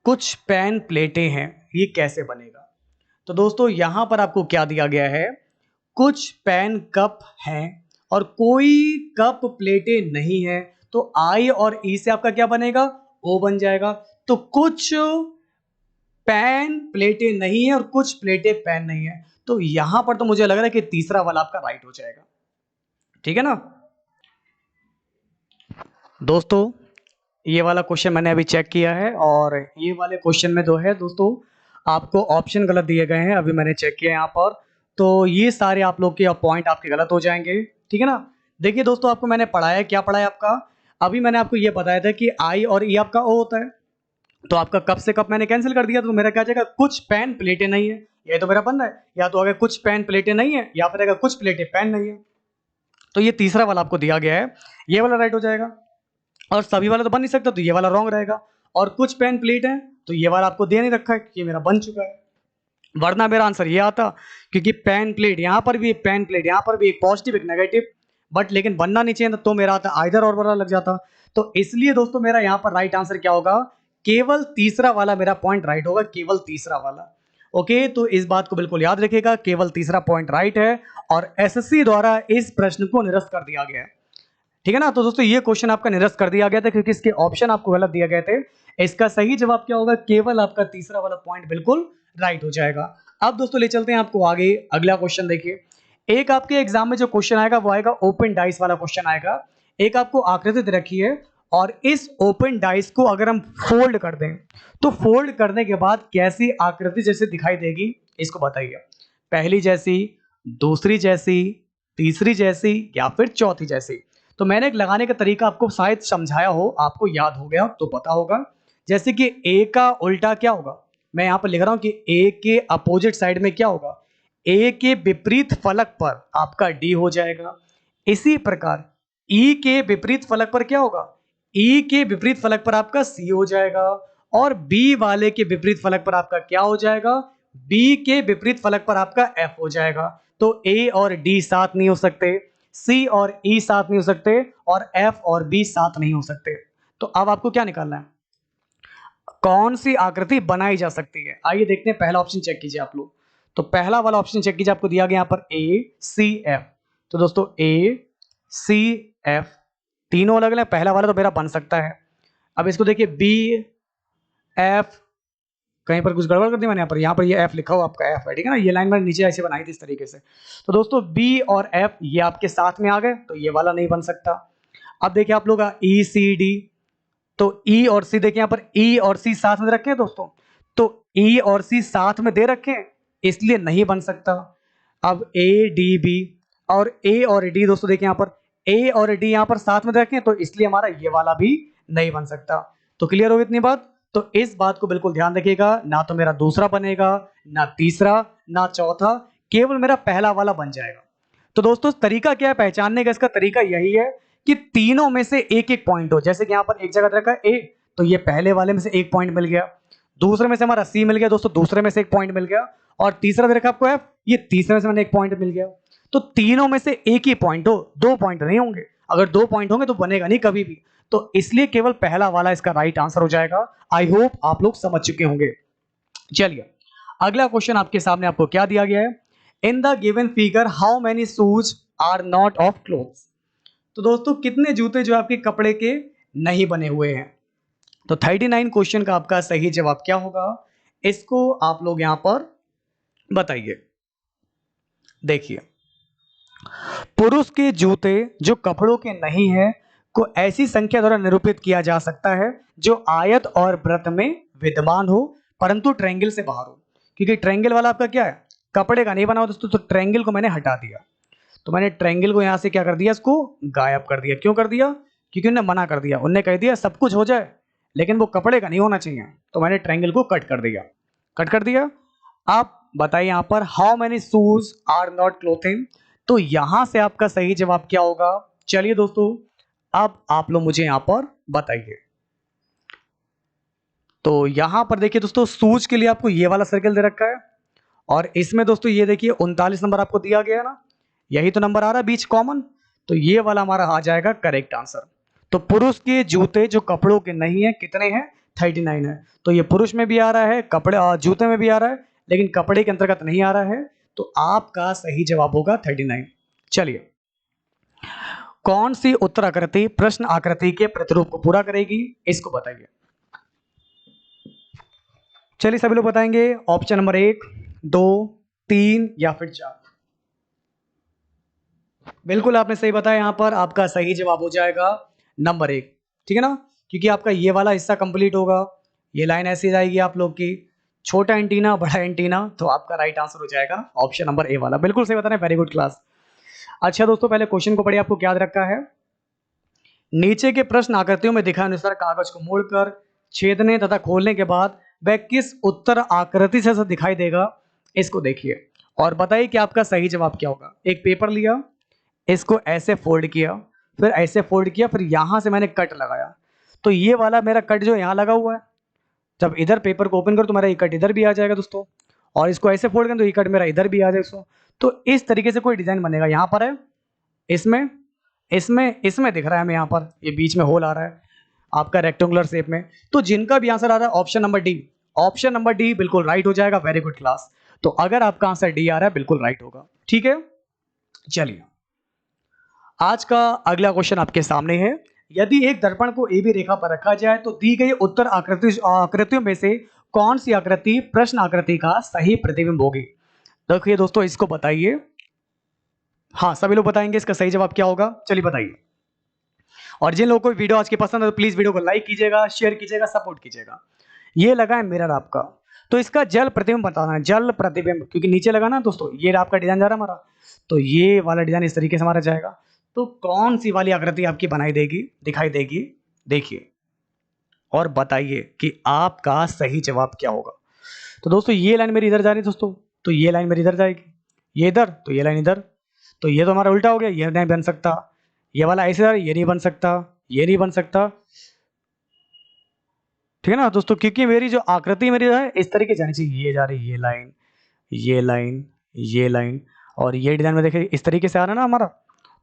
कुछ पेन प्लेटें हैं, ये कैसे बनेगा। तो दोस्तों यहां पर आपको क्या दिया गया है, कुछ पेन कप हैं और कोई कप प्लेटें नहीं है। तो आई और ई से आपका क्या बनेगा, ओ बन जाएगा। तो कुछ पेन प्लेटें नहीं है और कुछ प्लेटें पेन नहीं है, तो यहां पर तो मुझे लग रहा है कि तीसरा वाला आपका राइट हो जाएगा। ठीक है ना। दोस्तों ये वाला क्वेश्चन मैंने अभी चेक किया है, और ये वाले क्वेश्चन में जो है दोस्तों आपको ऑप्शन गलत दिए गए हैं, अभी मैंने चेक किया यहाँ पर। तो ये सारे आप लोग के पॉइंट आपके गलत हो जाएंगे। ठीक है ना। देखिए दोस्तों, आपको मैंने पढ़ाया, क्या पढ़ाया आपका, अभी मैंने आपको ये बताया था कि आई और ई आपका ओ होता है, तो आपका कप से कप मैंने कैंसिल कर दिया, तो मेरा क्या जाएगा, कुछ पेन प्लेटें नहीं है, ये तो मेरा बन रहा है, या तो अगर कुछ पेन प्लेटें नहीं है या फिर अगर कुछ प्लेटें पेन नहीं है, तो ये तीसरा वाला आपको दिया गया है, ये वाला राइट हो जाएगा। और सभी वाला तो बन नहीं सकता, तो ये वाला रॉन्ग रहेगा। और कुछ पेन प्लेट है, तो ये वाला आपको दे नहीं रखा है, ये मेरा बन चुका है, वरना मेरा आंसर ये आता, क्योंकि पेन प्लेट यहाँ पर भी, पेन प्लेट यहाँ पर भी, एक पॉजिटिव एक नेगेटिव, बट लेकिन बनना नहीं चाहिए था, तो मेरा आता आइदर और वाला लग जाता। तो इसलिए दोस्तों मेरा यहाँ पर राइट आंसर क्या होगा, केवल तीसरा वाला मेरा पॉइंट राइट होगा, केवल तीसरा वाला। ओके, तो इस बात को बिल्कुल याद रखिएगा, केवल तीसरा पॉइंट राइट है और एसएससी द्वारा इस प्रश्न को निरस्त कर दिया गया है। ठीक है ना। तो दोस्तों ये क्वेश्चन आपका निरस्त कर दिया गया था क्योंकि इसके ऑप्शन आपको गलत दिए गए थे। इसका सही जवाब क्या होगा, केवल आपका तीसरा वाला पॉइंट बिल्कुल राइट हो जाएगा। अब दोस्तों ले चलते हैं आपको आगे, अगला क्वेश्चन देखिए। एक आपके एग्जाम में जो क्वेश्चन आएगा वो आएगा ओपन डाइस वाला क्वेश्चन आएगा। एक आपको आकृति दे रखी है और इस ओपन डाइस को अगर हम फोल्ड कर दें तो फोल्ड करने के बाद कैसी आकृति जैसे दिखाई देगी, इसको बताइए। पहली जैसी, दूसरी जैसी, तीसरी जैसी या फिर चौथी जैसी। तो मैंने एक लगाने का तरीका आपको शायद समझाया हो, आपको याद हो गया तो पता होगा। जैसे कि ए का उल्टा क्या होगा, मैं यहां पर लिख रहा हूं कि ए के अपोजिट साइड में क्या होगा, ए के विपरीत फलक पर आपका डी हो जाएगा। इसी प्रकार ई के विपरीत फलक पर क्या होगा, ई के विपरीत फलक पर आपका सी हो जाएगा। और बी वाले के विपरीत फलक पर आपका क्या हो जाएगा, बी के विपरीत फलक पर आपका एफ हो जाएगा। तो ए और डी साथ नहीं हो सकते, सी और ई साथ नहीं हो सकते, और एफ और बी साथ नहीं हो सकते। तो अब आपको क्या निकालना है, कौन सी आकृति बनाई जा सकती है। आइए देखते हैं, पहला ऑप्शन चेक कीजिए आप लोग। तो पहला वाला ऑप्शन चेक कीजिए, आपको दिया गया यहाँ पर ए सी एफ। तो दोस्तों ए सी एफ तीनों अलग अलग, पहला वाला तो मेरा बन सकता है। अब इसको देखिए बी एफ, कहीं पर कुछ गड़बड़ कर दी मैंने, यहाँ पर ये एफ लिखा हुआ आपका एफ है, ठीक है ना। ये लाइन मैंने नीचे ऐसे बनाई थी इस तरीके से। तो दोस्तों बी और एफ ये आपके साथ में आ गए, तो ये वाला नहीं बन सकता। अब देखिए आप लोग ई सी डी, तो ई और सी देखिए यहाँ पर ई और सी साथ में रखे हैं दोस्तों, तो ई और सी साथ में दे रखे हैं, इसलिए नहीं बन सकता। अब ए डी बी और ए और डी दोस्तों देखिए यहाँ पर ए और डी यहाँ पर साथ में रखे हैं, तो इसलिए हमारा ये वाला भी नहीं बन सकता। तो क्लियर हो इतनी बात। तो इस बात को बिल्कुल ध्यान रखिएगा, ना तो मेरा दूसरा बनेगा, ना तीसरा, ना चौथा, केवल मेरा पहला वाला बन जाएगा। तो दोस्तों तरीका क्या है पहचानने का, इसका तरीका यही है कि तीनों में से एक एक पॉइंट हो। जैसे कि यहाँ पर एक जगह रखा है ए, तो ये पहले वाले में से एक पॉइंट मिल गया, दूसरे में से हमारा सी मिल गया दोस्तों, दूसरे में से एक पॉइंट मिल गया, और तीसरा दे रखा आपको एफ, ये तीसरे में से मैंने एक पॉइंट मिल गया। तो तीनों में से एक ही पॉइंट हो, दो पॉइंट नहीं होंगे। अगर दो पॉइंट होंगे तो बनेगा नहीं कभी भी, तो इसलिए केवल पहला वाला इसका राइट आंसर हो जाएगा। आई होप आप लोग समझ चुके होंगे। चलिए अगला क्वेश्चन आपके सामने, आपको क्या दिया गया है, in the given figure how many shoes are not of clothes. तो दोस्तों कितने जूते जो आपके कपड़े के नहीं बने हुए हैं। तो 39 क्वेश्चन का आपका सही जवाब क्या होगा, इसको आप लोग यहां पर बताइए। देखिए, पुरुष के जूते जो कपड़ों के नहीं है को ऐसी संख्या द्वारा निरूपित किया जा सकता है जो आयत और वृत्त में विद्यमान हो परंतु ट्रायंगल से बाहर हो। क्योंकि ट्रायंगल वाला आपका क्या है, कपड़े का नहीं बना हो दोस्तों, तो ट्रायंगल को मैंने हटा दिया। तो मैंने ट्रायंगल को यहां से क्या कर दिया, इसको गायब कर दिया। क्यों कर दिया, क्योंकि उन्होंने मना कर दिया, उन्होंने कह दिया सब कुछ हो जाए लेकिन वो कपड़े का नहीं होना चाहिए, तो मैंने ट्रायंगल को कट कर दिया, कट कर दिया। आप बताइए यहां पर how many shoes are not clothing, तो यहां से आपका सही जवाब क्या होगा। चलिए दोस्तों अब आप लोग मुझे यहां पर बताइए। तो यहां पर देखिए दोस्तों, शूज के लिए आपको ये वाला सर्कल दे रखा है, और इसमें दोस्तों ये देखिए 39 नंबर आपको दिया गया है ना, यही तो नंबर आ रहा है बीच कॉमन, तो ये वाला हमारा आ जाएगा करेक्ट आंसर। तो पुरुष के जूते जो कपड़ों के नहीं है कितने हैं, 39 है। तो ये पुरुष में भी आ रहा है, कपड़े जूते में भी आ रहा है, लेकिन कपड़े के अंतर्गत नहीं आ रहा है, तो आपका सही जवाब होगा 39। चलिए, कौन सी उत्तर आकृति प्रश्न आकृति के प्रतिरूप को पूरा करेगी, इसको बताइए। चलिए सभी लोग बताएंगे, ऑप्शन नंबर 1, 2, 3 या फिर 4। बिल्कुल आपने सही बताया, यहां पर आपका सही जवाब हो जाएगा नंबर 1, ठीक है ना। क्योंकि आपका ये वाला हिस्सा कंप्लीट होगा, ये लाइन ऐसी जाएगी आप लोग की, छोटा एंटीना बड़ा एंटीना, तो आपका राइट आंसर हो जाएगा ऑप्शन नंबर ए वाला। बिल्कुल सही बता रहे हैं, वेरी गुड क्लास। अच्छा दोस्तों, पहले क्वेश्चन को पढ़िए, आपको क्या याद रखा है। नीचे के प्रश्न आकृतियों में दिखाए अनुसार कागज को मोड़कर छेदने तथा खोलने के बाद वह किस उत्तर आकृति से दिखाई देगा, इसको देखिए और बताइए कि आपका सही जवाब क्या होगा। एक पेपर लिया, इसको ऐसे फोल्ड किया, फिर ऐसे फोल्ड किया, फिर यहां से मैंने कट लगाया, तो ये वाला मेरा कट जो यहाँ लगा हुआ है, जब इधर पेपर को ओपन करो तो मेरा ये कट इधर भी आ जाएगा दोस्तों, और इसको ऐसे फोल्ड करें तो ये कट मेरा इधर भी आ जाएगा दोस्तों। तो इस तरीके से कोई डिजाइन बनेगा। यहाँ पर है, इसमें इसमें इसमें दिख रहा है हमें, यहाँ पर ये बीच में होल आ रहा है आपका रेक्टेंगुलर शेप में। तो जिनका भी आंसर आ रहा है option number D, option number D बिल्कुल राइट हो जाएगा। Very good class. तो अगर आपका आंसर डी आ रहा है बिल्कुल राइट होगा। ठीक है, चलिए आज का अगला क्वेश्चन आपके सामने है। यदि एक दर्पण को ए बी रेखा पर रखा जाए तो दी गई उत्तर आकृतियों में से कौन सी आकृति प्रश्न आकृति का सही प्रतिबिंब होगी। देखिए दोस्तों, इसको बताइए। हाँ, सभी लोग बताएंगे इसका सही जवाब क्या होगा। चलिए बताइए। और जिन लोगों को वीडियो आज की पसंद है तो प्लीज वीडियो को लाइक कीजिएगा, शेयर कीजिएगा, सपोर्ट कीजिएगा। ये लगा है मिरर आपका, तो इसका जल प्रतिबिंब बताना है। जल प्रतिबिंब क्योंकि नीचे लगा ना दोस्तों, ये आपका डिजाइन जा रहा है हमारा, तो ये वाला डिजाइन इस तरीके से हमारा जाएगा। तो कौन सी वाली आकृति आपकी बनाई देगी, दिखाई देगी, देखिए और बताइए कि आपका सही जवाब क्या होगा। तो दोस्तों ये लाइन मेरी इधर जा रही है दोस्तों, तो ये लाइन मेरी इधर जाएगी, ये इधर, तो ये लाइन इधर, तो ये तो हमारा उल्टा हो गया, ये नहीं बन सकता। ये वाला ऐसे जा रहा है, ये नहीं बन सकता, ये नहीं बन सकता। ठीक है ना दोस्तों, क्योंकि मेरी जो आकृति मेरी है इस तरीके जानी चाहिए। ये जा रही है ये लाइन, ये लाइन, ये लाइन, और ये डिजाइन में देखिए इस तरीके से आ रहा है ना हमारा।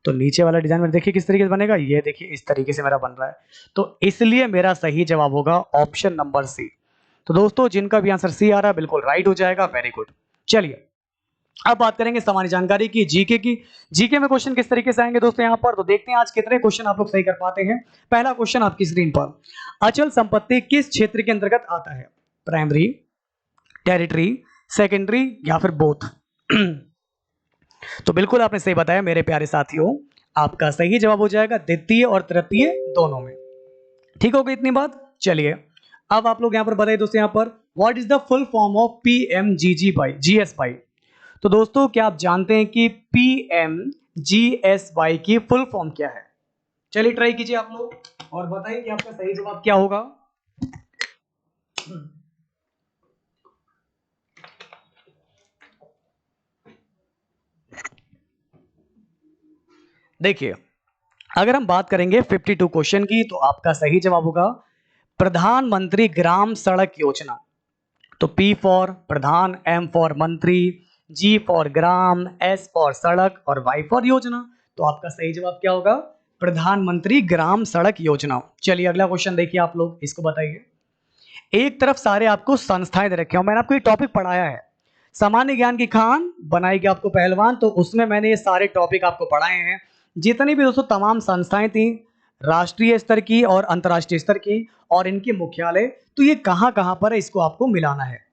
तो नीचे वाला डिजाइन में देखिए किस तरीके से बनेगा, ये देखिए इस तरीके से मेरा बन रहा है। तो इसलिए मेरा सही जवाब होगा ऑप्शन नंबर सी। तो दोस्तों जिनका भी आंसर सी आ रहा है बिल्कुल राइट हो जाएगा। Very good. चलिए अब बात करेंगे सामान्य जानकारी की, जीके की। जीके में क्वेश्चन किस तरीके से आएंगे दोस्तों यहाँ पर, तो देखते हैं आज कितने क्वेश्चन आप लोग सही कर पाते हैं। पहला क्वेश्चन आपकी स्क्रीन पर, अचल संपत्ति किस क्षेत्र के अंतर्गत आता है। प्राइमरी, टेरिटरी, सेकेंडरी या फिर बोथ। तो बिल्कुल आपने सही बताया मेरे प्यारे साथियों, आपका सही जवाब हो जाएगा द्वितीय और तृतीय दोनों में। ठीक हो गई इतनी बात। चलिए अब आप लोग यहाँ पर बताइए दोस्तों, यहाँ पर what is the full form of PMGSY। तो दोस्तों क्या आप जानते हैं कि PMGSY की फुल फॉर्म क्या है। चलिए ट्राई कीजिए आप लोग और बताइए कि आपका सही जवाब क्या होगा। देखिए अगर हम बात करेंगे 52 क्वेश्चन की तो आपका सही जवाब होगा प्रधानमंत्री ग्राम सड़क योजना। तो P for Pradhan, M for मंत्री, G for gram, S for सड़क और Y फॉर योजना। तो आपका सही जवाब क्या होगा, प्रधानमंत्री ग्राम सड़क योजना। चलिए अगला क्वेश्चन देखिए आप लोग, इसको बताइए। एक तरफ सारे आपको संस्थाएं दे रखे हो, मैंने आपको ये टॉपिक पढ़ाया है, सामान्य ज्ञान की खान बनाएगी आपको पहलवान, तो उसमें मैंने ये सारे टॉपिक आपको पढ़ाए हैं। जितनी भी दोस्तों तमाम संस्थाएं थी राष्ट्रीय स्तर की और अंतर्राष्ट्रीय स्तर की और इनके मुख्यालय, तो ये कहां कहां पर है इसको आपको मिलाना है।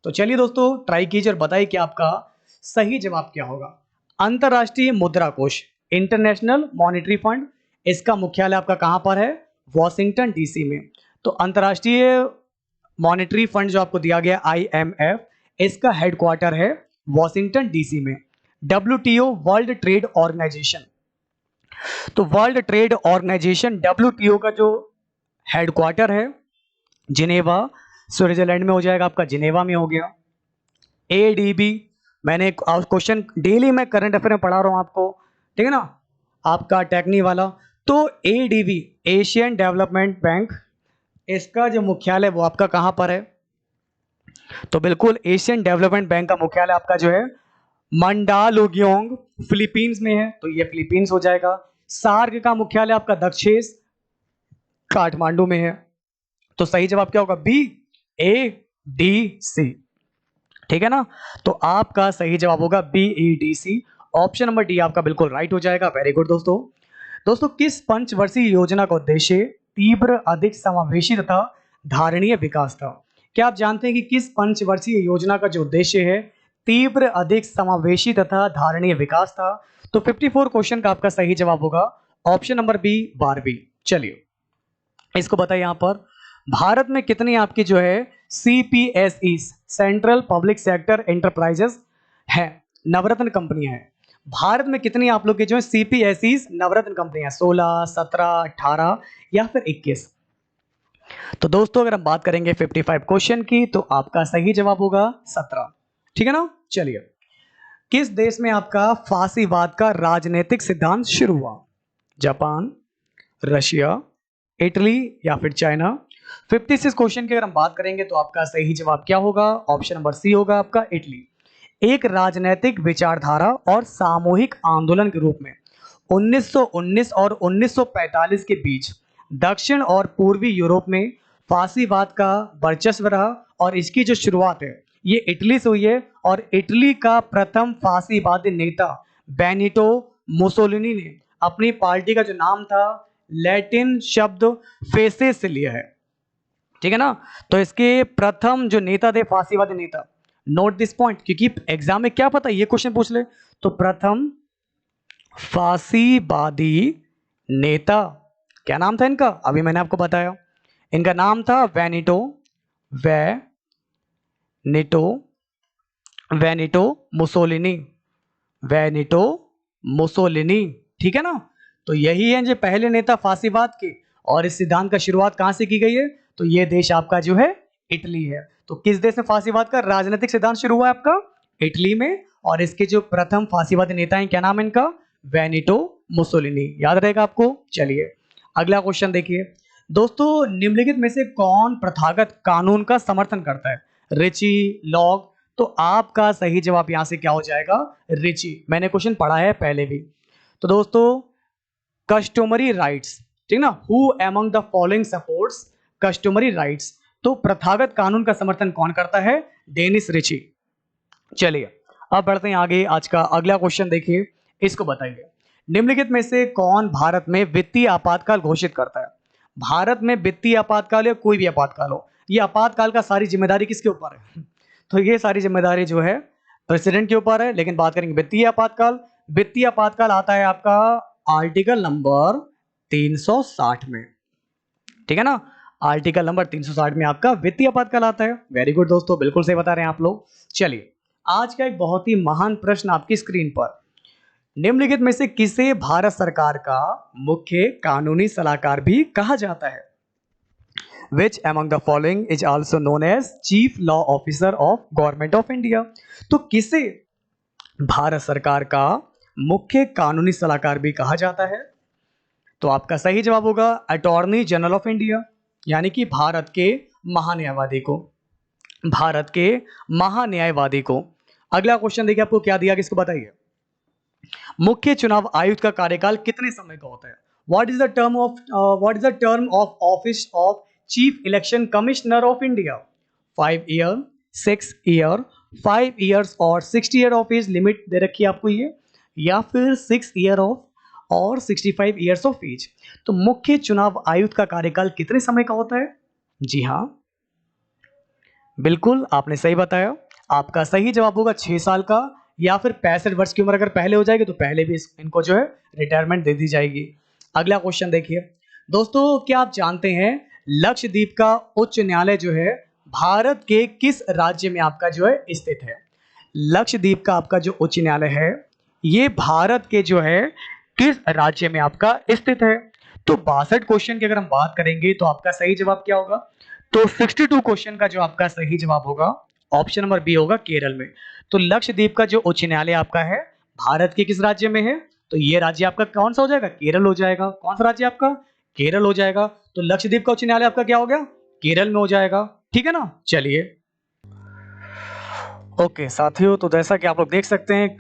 तो चलिए दोस्तों ट्राई कीजिए और बताइए कि आपका सही जवाब क्या होगा। अंतर्राष्ट्रीय मुद्रा कोष, इंटरनेशनल मॉनिटरी फंड, इसका मुख्यालय आपका कहां पर है, वॉशिंगटन डीसी में। तो अंतर्राष्ट्रीय मॉनिटरी फंड जो आपको दिया गया IMF, इसका हेडक्वार्टर है वॉशिंगटन डीसी में। WTO वर्ल्ड ट्रेड ऑर्गेनाइजेशन, तो वर्ल्ड ट्रेड ऑर्गेनाइजेशन WTO का जो हेडक्वार्टर है जिनेवा, स्विट्जरलैंड में हो जाएगा आपका, जिनेवा में हो गया। ADB, मैंने क्वेश्चन डेली मैं करंट अफेयर में पढ़ा रहा हूं आपको, ठीक है ना, आपका टेक्नी वाला। तो ADB एशियन डेवलपमेंट बैंक, इसका जो मुख्यालय वो आपका कहां पर है, तो बिल्कुल एशियन डेवलपमेंट बैंक का मुख्यालय आपका जो है मंडालुगियोंग फिलीपींस में है, तो ये फिलीपींस हो जाएगा। सार्क का मुख्यालय आपका दक्षेश काठमांडू में है। तो सही जवाब क्या होगा, BADC। ठीक है ना, तो आपका सही जवाब होगा BADC। ऑप्शन नंबर डी आपका बिल्कुल राइट हो जाएगा। वेरी गुड दोस्तों। दोस्तों किस पंचवर्षीय योजना का उद्देश्य तीव्र, अधिक समावेशी तथा धारणीय विकास था। क्या आप जानते हैं कि किस पंचवर्षीय योजना का जो उद्देश्य है तीव्र, अधिक समावेशी तथा धारणीय विकास था। तो 54 क्वेश्चन का आपका सही जवाब होगा ऑप्शन नंबर बी 12वीं। चलिए इसको बताइए, यहां पर भारत में कितनी आपकी जो है CPSE central public sector enterprises है, नवरत्न कंपनी है। भारत में कितनी आप लोग के जो है सीपीएसई नवरत्न कंपनियां, 16, 17, 18 या फिर 21? तो दोस्तों अगर हम बात करेंगे 55 क्वेश्चन की तो आपका सही जवाब होगा 17। ठीक है ना। चलिए, किस देश में आपका फांसीवाद का राजनीतिक सिद्धांत शुरू हुआ? जापान, रशिया, इटली या फिर चाइना? 56 क्वेश्चन की अगर हम बात करेंगे तो आपका सही जवाब क्या होगा? ऑप्शन नंबर सी होगा आपका, इटली। एक राजनीतिक विचारधारा और सामूहिक आंदोलन के रूप में 1919 और 1945 के बीच दक्षिण और पूर्वी यूरोप में फांसीवाद का वर्चस्व रहा और इसकी जो शुरुआत है ये इटली से हुई है। और इटली का प्रथम फांसीवादी नेता बेनिटो मुसोलिनी ने अपनी पार्टी का जो नाम था लैटिन शब्द फेसेस से लिया है। ठीक है ना। तो इसके प्रथम जो नेता थे फांसीवादी नेता, नोट दिस पॉइंट, क्योंकि एग्जाम में क्या पता ये क्वेश्चन पूछ ले। तो प्रथम फांसीवादी नेता क्या नाम था इनका? अभी मैंने आपको बताया, इनका नाम था वेनिटो मुसोलिनी। ठीक है ना। तो यही है जो पहले नेता फांसीवाद के, और इस सिद्धांत का शुरुआत कहां से की गई है? तो ये देश आपका जो है इटली है। तो किस देश में फांसीवाद का राजनीतिक सिद्धांत शुरू हुआ है? आपका इटली में। और इसके जो प्रथम फांसीवादी नेता हैं क्या नाम है इनका? Benito Mussolini. याद रहेगा आपको। चलिए अगला क्वेश्चन देखिए दोस्तों, निम्नलिखित में से कौन प्रथागत कानून का समर्थन करता है? Ritchie, Locke? तो आपका सही जवाब यहां से क्या हो जाएगा? रिची। मैंने क्वेश्चन पढ़ा है पहले भी। तो दोस्तों कस्टमरी राइट्स, ठीक ना, who among the following supports customary rights? तो प्रथागत कानून का समर्थन कौन करता है? Dennis Ritchie. चलिए अब बढ़ते हैं आगे। आज का अगला क्वेश्चन देखिए, इसको बताइए, निम्नलिखित में से कौन भारत में वित्तीय आपातकाल घोषित करता है? भारत में वित्तीय आपातकाल या कोई भी आपातकाल हो, ये आपातकाल का सारी जिम्मेदारी किसके ऊपर है? तो ये सारी जिम्मेदारी जो है प्रेसिडेंट के ऊपर है। लेकिन बात करेंगे वित्तीय आपातकाल, वित्तीय आपातकाल आता है आपका आर्टिकल नंबर 360 में। ठीक है ना। आर्टिकल नंबर 360 में आपका वित्तीय आपातकाल आता है। वेरी गुड दोस्तों, बिल्कुल सही बता रहे हैं आप लोग। चलिए आज का एक बहुत ही महान प्रश्न आपकी स्क्रीन पर, निम्नलिखित में से किसे भारत सरकार का मुख्य कानूनी सलाहकार भी कहा जाता है? Which among the following is also known as Chief Law Officer of Government of India? तो किसे भारत सरकार का मुख्य कानूनी सलाहकार भी कहा जाता है? तो आपका सही जवाब होगा अटॉर्नी जनरल ऑफ इंडिया, यानी कि भारत के महान्यायवादी को, भारत के महान्यायवादी को। अगला क्वेश्चन देखिए आपको क्या दिया, किसको बताइए। मुख्य चुनाव आयुक्त का कार्यकाल कितने समय का होता है? What is the term of office of chief election commissioner of India? 5 year, 6 year, 5 years और 60 ईयर ऑफ एज लिमिट दे रखी है आपको ये, या फिर 6 ईयर ऑफ और 65 ईयर्स ऑफ एज। तो मुख्य चुनाव आयुक्त का कार्यकाल कितने समय का होता है? जी हाँ, बिल्कुल आपने सही बताया। आपका सही जवाब होगा 6 साल का, या फिर 65 वर्ष की उम्र अगर पहले हो जाएगी तो पहले भी इनको जो है रिटायरमेंट दे दी जाएगी। अगला क्वेश्चन देखिए दोस्तों, क्या आप जानते हैं लक्षद्वीप का उच्च न्यायालय जो है भारत के किस राज्य में आपका जो है स्थित है? लक्षद्वीप का आपका जो उच्च न्यायालय है ये भारत के जो है किस राज्य में आपका स्थित है? तो 62 क्वेश्चन की अगर हम बात करेंगे तो आपका सही जवाब क्या होगा? तो 62 क्वेश्चन का जो आपका सही जवाब होगा ऑप्शन नंबर बी होगा, केरल में। तो लक्षद्वीप का जो उच्च न्यायालय आपका है भारत के किस राज्य में है? तो ये राज्य आपका कौन सा हो जाएगा? केरल हो जाएगा। कौन सा राज्य आपका? केरल हो जाएगा। तो लक्षद्वीप का उच्च न्यायालय आपका क्या हो गया? केरल में हो जाएगा। ठीक है ना। चलिए ओके साथियों, तो जैसा कि आप लोग देख सकते हैं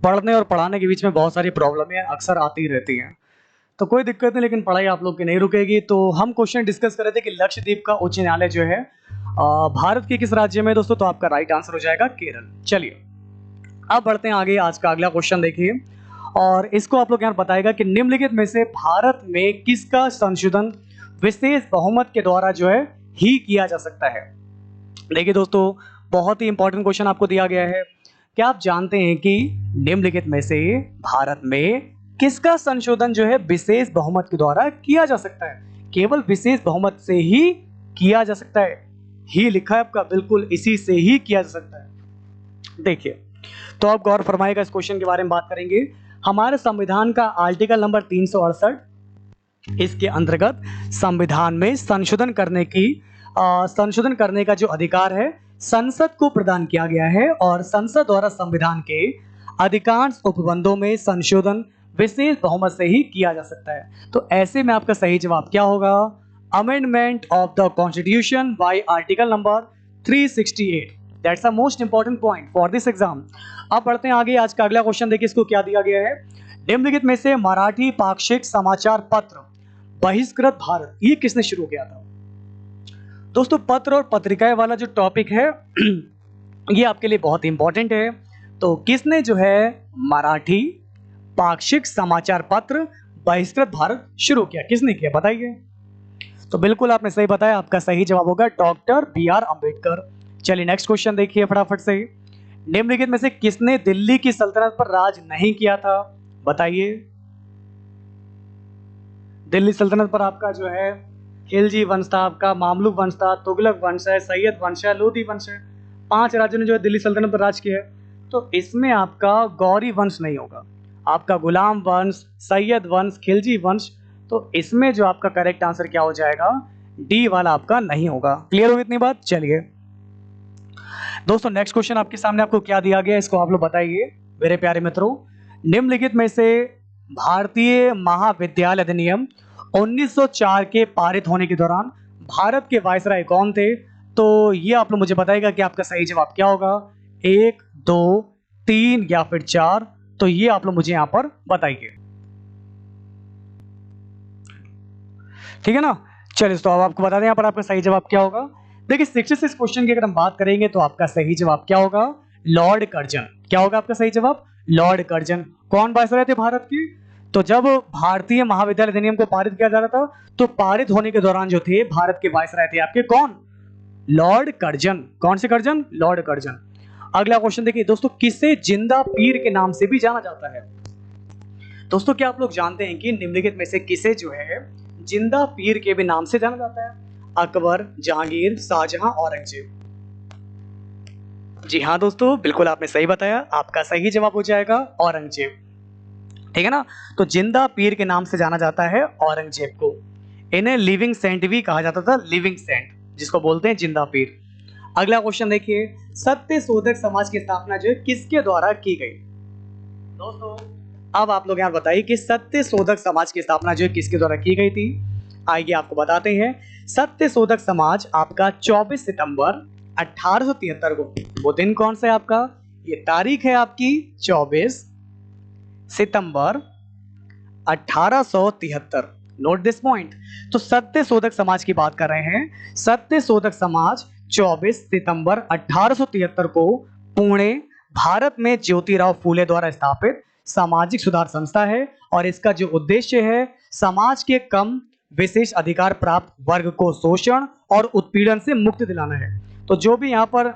पढ़ने और पढ़ाने के बीच में बहुत सारी प्रॉब्लमें अक्सर आती रहती हैं, तो कोई दिक्कत नहीं, लेकिन पढ़ाई आप लोग की नहीं रुकेगी। तो हम क्वेश्चन डिस्कस कर रहे थे कि लक्षद्वीप का उच्च न्यायालय जो है भारत के किस राज्य में है दोस्तों? तो आपका राइट आंसर हो जाएगा केरल। चलिए अब बढ़ते हैं आगे। आज का अगला क्वेश्चन देखिए, और इसको आप लोग यहाँ बताएगा कि निम्नलिखित में से भारत में किसका संशोधन विशेष बहुमत के द्वारा जो है ही किया जा सकता है? देखिए दोस्तों, बहुत ही इंपॉर्टेंट क्वेश्चन आपको दिया गया है। क्या आप जानते हैं कि निम्नलिखित में से भारत में किसका संशोधन जो है विशेष बहुमत के द्वारा किया जा सकता है? केवल विशेष बहुमत से ही किया जा सकता है। ही लिखा है आपका, बिल्कुल इसी से ही किया जा सकता है। देखिए तो आप गौर फरमाइएगा, इस क्वेश्चन के बारे में बात करेंगे। हमारे संविधान का आर्टिकल नंबर 368, इसके अंतर्गत संविधान में संशोधन करने का जो अधिकार है संसद को प्रदान किया गया है, और संसद द्वारा संविधान के अधिकांश उपबंधों में संशोधन विशेष बहुमत से ही किया जा सकता है। तो ऐसे में आपका सही जवाब क्या होगा? Amendment of the constitution bye article number 368। That's the most important point for this exam. अब बढ़ते हैं आगे। आज का अगला क्वेश्चन देखिए, इसको क्या दिया गया है। निम्नलिखित में से मराठी पाक्षिक समाचार पत्र बहिष्कृत भारत, ये किसने शुरू किया था? दोस्तों, पत्र और पत्रिकाएं वाला जो टॉपिक है ये आपके लिए बहुत इंपॉर्टेंट है। तो किसने जो है मराठी पाक्षिक समाचार पत्र बहिष्कृत भारत शुरू किया, किसने किया बताइए? तो बिल्कुल आपने सही बताया, आपका सही जवाब होगा डॉक्टर बी.आर. अंबेडकर। चलिए नेक्स्ट क्वेश्चन देखिए फटाफट से। निम्नलिखित में से किसने दिल्ली की सल्तनत पर राज नहीं किया था, बताइए? दिल्ली सल्तनत पर आपका जो है खिलजी वंश था, आपका मामलुक वंश था, तुगलक वंश है, सैयद वंश है, लोधी वंश है। 5 राज्यों ने जो है दिल्ली सल्तनत पर राज किया है। तो इसमें आपका गौरी वंश नहीं होगा, आपका गुलाम वंश, सैयद वंश, खिलजी वंश। तो इसमें जो आपका करेक्ट आंसर क्या हो जाएगा? डी वाला आपका नहीं होगा। क्लियर होगी इतनी बात? चलिए दोस्तों नेक्स्ट क्वेश्चन आपके सामने, आपको क्या दिया गया इसको आप लोग बताइए मेरे प्यारे मित्रों। निम्नलिखित में से भारतीय महाविद्यालय अधिनियम 1904 के पारित होने के दौरान भारत के वायसराय कौन थे? तो ये आप लोग मुझे बताइएगा कि आपका सही जवाब क्या होगा, 1, 2, 3 या फिर 4। तो ये आप लोग मुझे यहां पर बताइए, ठीक है ना? चलिए तो अब आपको बता दें यहाँ पर आपका सही जवाब क्या होगा। देखिए 66 क्वेश्चन की अगर हम बात करेंगे तो आपका सही जवाब क्या होगा? Lord Curzon. क्या होगा आपका सही जवाब? Lord Curzon. कौन वायसराय थे भारत के? तो जब भारतीय महाविद्यालय अधिनियम को पारित किया जा रहा था तो पारित होने के दौरान जो थे भारत के वायसराय थे आपके कौन? Lord Curzon. कौन से कर्जन? Lord Curzon. अगला क्वेश्चन देखिए दोस्तों, किसे जिंदा पीर के नाम से भी जाना जाता है? दोस्तों क्या आप लोग जानते हैं कि निम्नलिखित में से किसे जो है जिंदा पीर के भी नाम से जाना जाता है? अकबर, जहांगीर, शाहजहां, औरंगजेब। जी हाँ दोस्तों, बिल्कुल आपने सही बताया, आपका सही जवाब हो जाएगा औरंगजेब, ठीक है ना? तो जिंदा पीर के नाम से जाना जाता है औरंगजेब को। इन्हें लिविंग सेंट भी कहा जाता था, लिविंग सेंट, जिसको बोलते हैं जिंदा पीर। अगला क्वेश्चन देखिए, सत्य शोधक समाज की स्थापना जो है किसके द्वारा की गई? दोस्तों अब आप लोग यहाँ बताइए कि सत्य शोधक समाज की स्थापना जो है किसके द्वारा की गई थी? आइए आपको बताते हैं। सत्य शोधक समाज आपका 24 सितंबर 1873 को, वो दिन कौन सा है आपका? ये तारीख है आपकी 24 सितंबर 1873। Note this point. तो सत्य शोधक समाज की बात कर रहे हैं। सत्य शोधक समाज 24 सितंबर 1873 को पुणे भारत में ज्योतिराव फूले द्वारा स्थापित सामाजिक सुधार संस्था है, और इसका जो उद्देश्य है समाज के कम विशेष अधिकार प्राप्त वर्ग को शोषण और उत्पीड़न से मुक्ति दिलाना है। तो जो भी यहाँ पर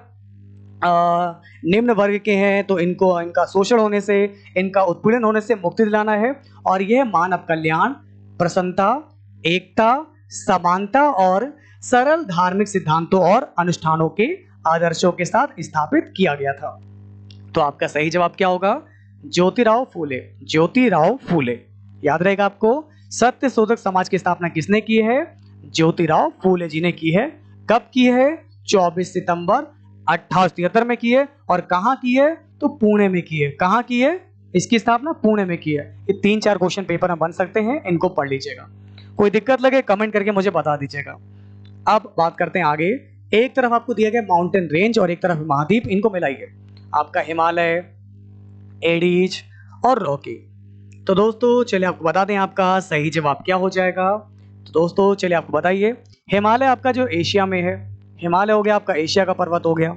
निम्न वर्ग के हैं तो इनको इनका शोषण होने से, इनका उत्पीड़न होने से मुक्ति दिलाना है, और यह मानव कल्याण, प्रसन्नता, एकता, समानता और सरल धार्मिक सिद्धांतों और अनुष्ठानों के आदर्शों के साथ स्थापित किया गया था। तो आपका सही जवाब क्या होगा? ज्योतिराव फूले। ज्योतिराव फूले, याद रहेगा आपको। सत्य शोधक समाज की स्थापना किसने की है? ज्योतिराव फूले जी ने की है। कब की है? 24 सितंबर 1873 में की है। और कहां की है? तो पुणे में की है। कहां की है इसकी स्थापना? पुणे में की है। ये 3-4 क्वेश्चन पेपर में बन सकते हैं, इनको पढ़ लीजिएगा। कोई दिक्कत लगे कमेंट करके मुझे बता दीजिएगा। अब बात करते हैं आगे। एक तरफ आपको दिया गया माउंटेन रेंज और एक तरफ महाद्वीप, इनको मिलाइए। आपका हिमालय, एडीज और रॉकी। तो दोस्तों चलिए आपको बता दें आपका सही जवाब क्या हो जाएगा। तो दोस्तों चलिए आपको बताइए, हिमालय आपका जो एशिया में है, हिमालय हो गया आपका एशिया का पर्वत हो गया,